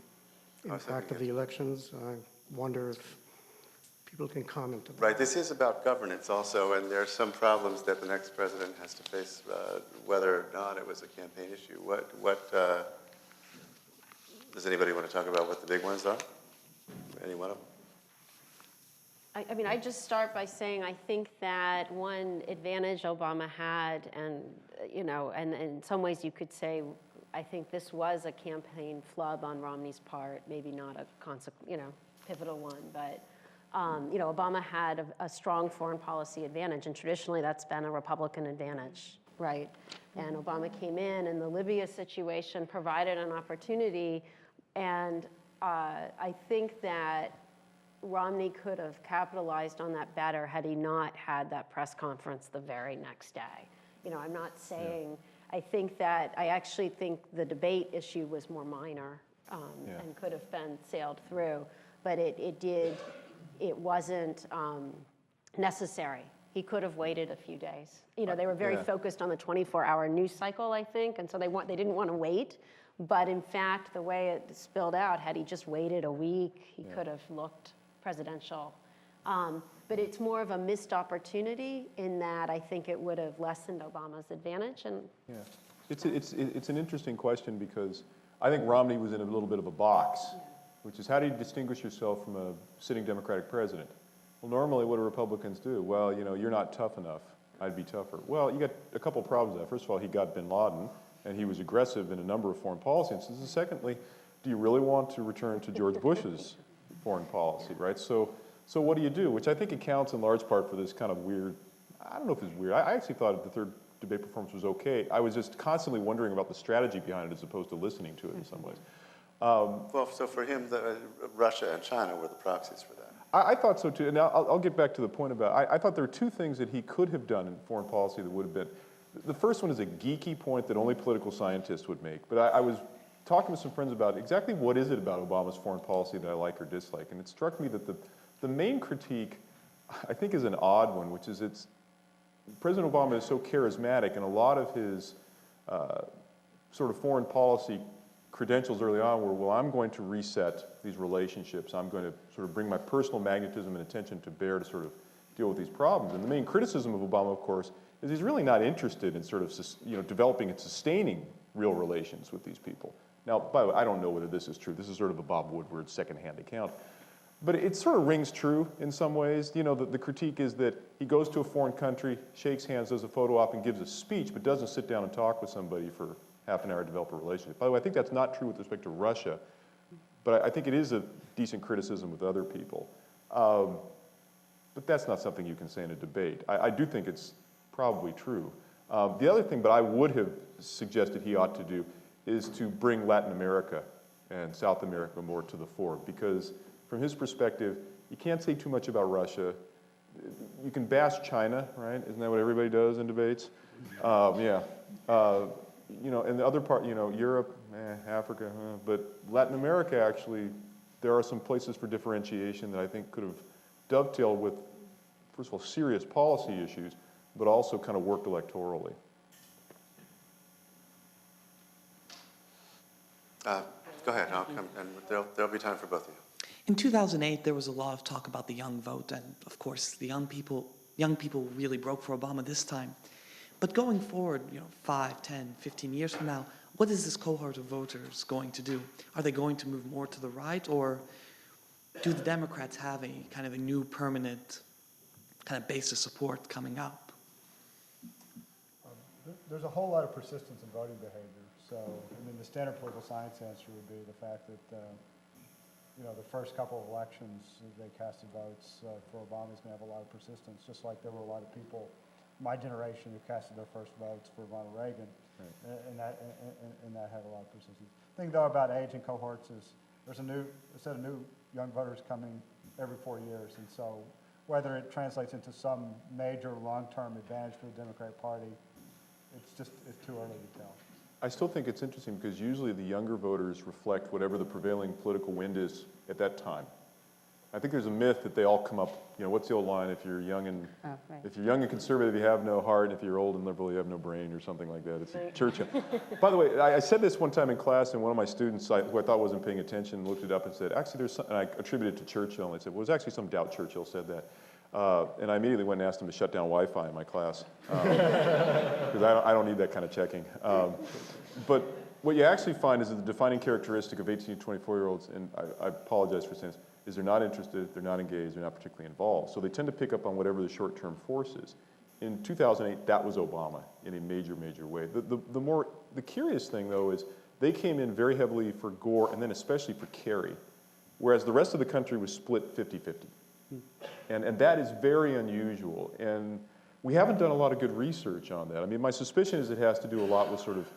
impact of the elections. I wonder if people can comment on that. Right, this is about governance also, and there are some problems that the next president has to face, whether or not it was a campaign issue. Does anybody want to talk about what the big ones are? Any one of them? I mean, I just start by saying I think that one advantage Obama had, and you know, and in some ways you could say I think this was a campaign flub on Romney's part, maybe not a pivotal one, but Obama had a strong foreign policy advantage, and traditionally that's been a Republican advantage, right? And Obama came in, and the Libya situation provided an opportunity, and I think that Romney could have capitalized on that better had he not had that press conference the very next day. I'm not saying, I actually think the debate issue was more minor and could have been sailed through, but it wasn't necessary. He could have waited a few days. They were very focused on the 24-hour news cycle, I think, and so they didn't want to wait. But in fact, the way it spilled out, had he just waited a week, he could have looked presidential. But it's more of a missed opportunity in that I think it would have lessened Obama's advantage. And It's an interesting question because I think Romney was in a little bit of a box, which is how do you distinguish yourself from a sitting Democratic president? Well, normally what do Republicans do? Well, you're not tough enough. I'd be tougher. Well, you got a couple problems there. First of all, he got bin Laden, and he was aggressive in a number of foreign policy instances. Secondly, do you really want to return to George Bush's foreign policy, right? So what do? Which I think accounts in large part for this kind of weird, I don't know if it's weird. I actually thought the third debate performance was okay. I was just constantly wondering about the strategy behind it as opposed to listening to it in some ways. Well, so for him, Russia and China were the proxies for that. I thought so too. And now I'll get back to the point about, I thought there were two things that he could have done in foreign policy that would have been. The first one is a geeky point that only political scientists would make. But I was talking with some friends about exactly what is it about Obama's foreign policy that I like or dislike. And it struck me that the main critique, I think, is an odd one, which is President Obama is so charismatic, and a lot of his sort of foreign policy credentials early on were, well, I'm going to reset these relationships. I'm going to sort of bring my personal magnetism and attention to bear to sort of deal with these problems. And the main criticism of Obama, of course, is he's really not interested in sort of developing and sustaining real relations with these people. Now, by the way, I don't know whether this is true. This is sort of a Bob Woodward secondhand account. But it sort of rings true in some ways. The critique is that he goes to a foreign country, shakes hands, does a photo op, and gives a speech, but doesn't sit down and talk with somebody for half an hour to develop a relationship. By the way, I think that's not true with respect to Russia, but I think it is a decent criticism with other people. But that's not something you can say in a debate. I do think it's probably true. The other thing that I would have suggested he ought to do is to bring Latin America and South America more to the fore, because from his perspective, you can't say too much about Russia. You can bash China, right? Isn't that what everybody does in debates? And the other part, Europe, Africa, but Latin America, actually, there are some places for differentiation that I think could have dovetailed with, first of all, serious policy issues, but also kind of worked electorally. Go ahead, I'll come, and there'll be time for both of you. In 2008, there was a lot of talk about the young vote, and of course, the young people really broke for Obama this time. But going forward, 5, 10, 15 years from now, what is this cohort of voters going to do? Are they going to move more to the right, or do the Democrats have a kind of a new permanent kind of base of support coming up? There's a whole lot of persistence in voting behavior. So, the standard political science answer would be the fact that, the first couple of elections, they casted votes for Obama is going to have a lot of persistence, just like there were a lot of people, my generation, who casted their first votes for Ronald Reagan, right. and that had a lot of persistence. The thing, though, about age and cohorts is there's a set of new young voters coming every 4 years, and so whether it translates into some major long-term advantage for the Democratic Party, it's too early to tell. I still think it's interesting because usually the younger voters reflect whatever the prevailing political wind is at that time. I think there's a myth that they all come up, what's the old line? If you're young and if you're young and conservative, you have no heart. If you're old and liberal, you have no brain, or something like that. It's right. Churchill. By the way, I said this one time in class, and one of my students, who I thought wasn't paying attention, looked it up and said, actually, there's some, and I attributed it to Churchill, and I said, well, there's actually some doubt Churchill said that. And I immediately went and asked him to shut down Wi-Fi in my class, because I don't need that kind of checking. But what you actually find is that the defining characteristic of 18 to 24-year-olds, and I apologize for saying this, is they're not interested, they're not engaged, they're not particularly involved. So they tend to pick up on whatever the short-term force is. In 2008, that was Obama in a major, major way. The curious thing, though, is they came in very heavily for Gore and then especially for Kerry, whereas the rest of the country was split 50-50. And that is very unusual. And we haven't done a lot of good research on that. I mean, my suspicion is it has to do a lot with sort of,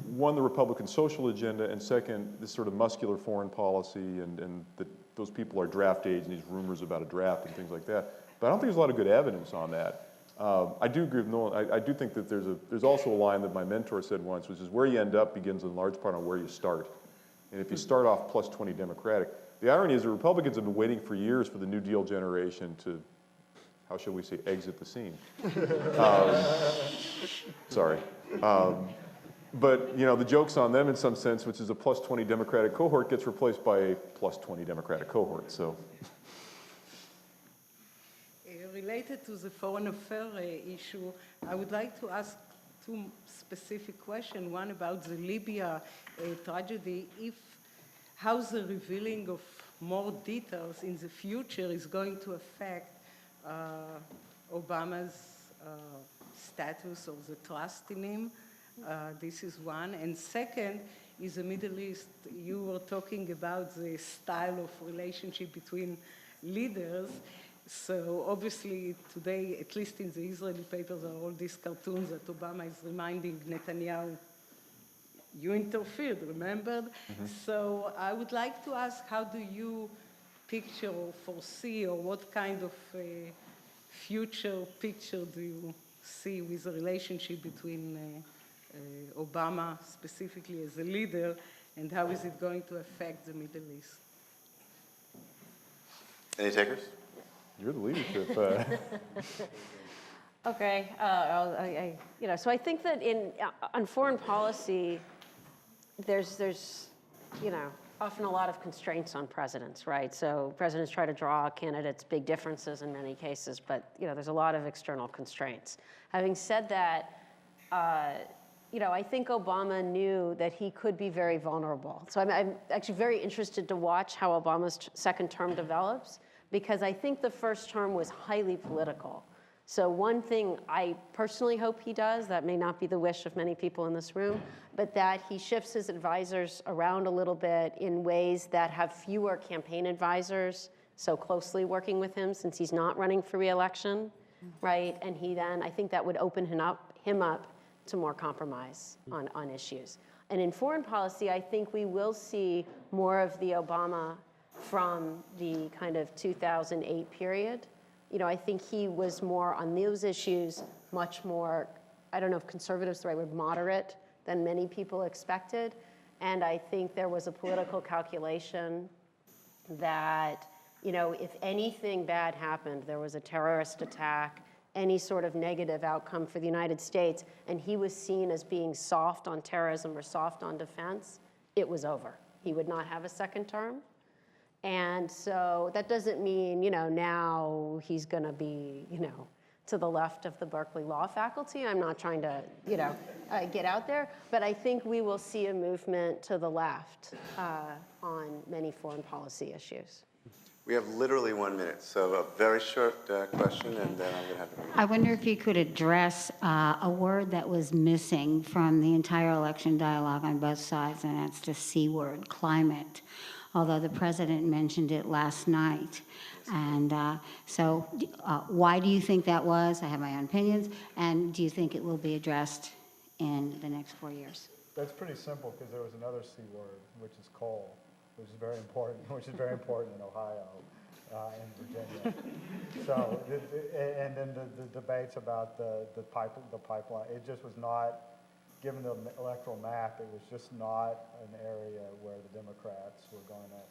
one, the Republican social agenda, and second, this sort of muscular foreign policy and that those people are draft aides and these rumors about a draft and things like that. But I don't think there's a lot of good evidence on that. I do agree with Nolan. I do think that there's also a line that my mentor said once, which is where you end up begins in large part on where you start. And if you start off plus 20 Democratic, the irony is the Republicans have been waiting for years for the New Deal generation to, how shall we say, exit the scene. Sorry. But, you know, the joke's on them in some sense, which is a plus 20 Democratic cohort gets replaced by a plus 20 Democratic cohort, so. Related to the foreign affairs issue, I would like to ask two specific questions. One about the Libya tragedy, how the revealing of more details in the future is going to affect Obama's status or the trust in him. This is one. And second is the Middle East. You were talking about the style of relationship between leaders. So obviously today, at least in the Israeli papers, are all these cartoons that Obama is reminding Netanyahu, you interfered, remembered? Mm-hmm. So I would like to ask, how do you picture or foresee, or what kind of future picture do you see with the relationship between Obama specifically as a leader, and how is it going to affect the Middle East? Any takers? You're the leadership. Okay, so I think that on foreign policy, there's often a lot of constraints on presidents, right? So presidents try to draw candidates, big differences in many cases, but there's a lot of external constraints. Having said that, I think Obama knew that he could be very vulnerable. So I'm actually very interested to watch how Obama's second term develops, because I think the first term was highly political. So one thing I personally hope he does, that may not be the wish of many people in this room, but that he shifts his advisors around a little bit in ways that have fewer campaign advisors so closely working with him, since he's not running for re-election, right? And I think that would open him up to more compromise on issues. And in foreign policy, I think we will see more of the Obama from the kind of 2008 period. I think he was more on those issues, much more, I don't know if conservative is the right word, moderate than many people expected. And I think there was a political calculation that, if anything bad happened, there was a terrorist attack, any sort of negative outcome for the United States, and he was seen as being soft on terrorism or soft on defense, it was over. He would not have a second term. And so that doesn't mean, now he's going to be, to the left of the Berkeley Law faculty. I'm not trying to, get out there. But I think we will see a movement to the left on many foreign policy issues. We have literally 1 minute, so a very short question, and then I'm going to have to... I wonder if you could address a word that was missing from the entire election dialogue on both sides, and that's the C word, climate. Although the president mentioned it last night. And so why do you think that was? I have my own opinions. And do you think it will be addressed in the next 4 years? That's pretty simple, because there was another C word, which is coal, which is very important in Ohio and Virginia. So, and then the debates about the pipeline, it just was not, given the electoral map, it was just not an area where the Democrats were going to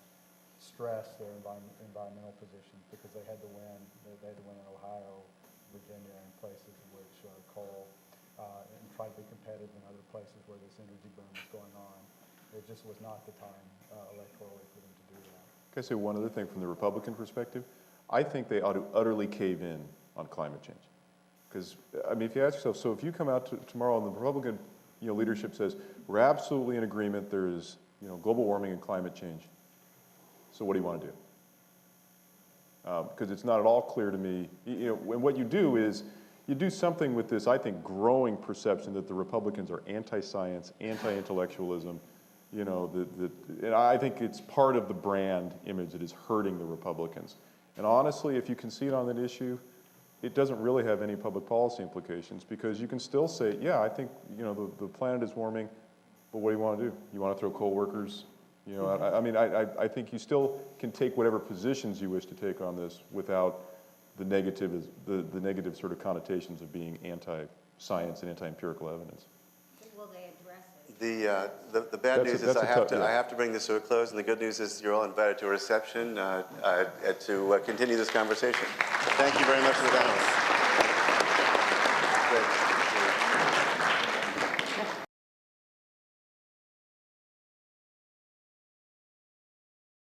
stress their environmental positions, because they had to win. They had to win in Ohio, Virginia, and places in which coal, and try to be competitive in other places where this energy boom is going on. It just was not the time electorally for them to do that. Can I say one other thing from the Republican perspective? I think they ought to utterly cave in on climate change. Because, if you ask yourself, so if you come out tomorrow and the Republican leadership says, we're absolutely in agreement, there's global warming and climate change. So what do you want to do? Because it's not at all clear to me. And what you do is you do something with this, I think, growing perception that the Republicans are anti-science, anti-intellectualism, You know, and I think it's part of the brand image that is hurting the Republicans. And honestly, if you concede on that issue, it doesn't really have any public policy implications, because you can still say, yeah, I think, you know, the planet is warming, but what do you want to do? You want to throw coal workers? You know, I think you still can take whatever positions you wish to take on this without the negative sort of connotations of being anti-science and anti-empirical evidence. Will they address it? The bad news is yeah. I have to bring this to a close, and the good news is you're all invited to a reception to continue this conversation. Thank you very much for the panelists.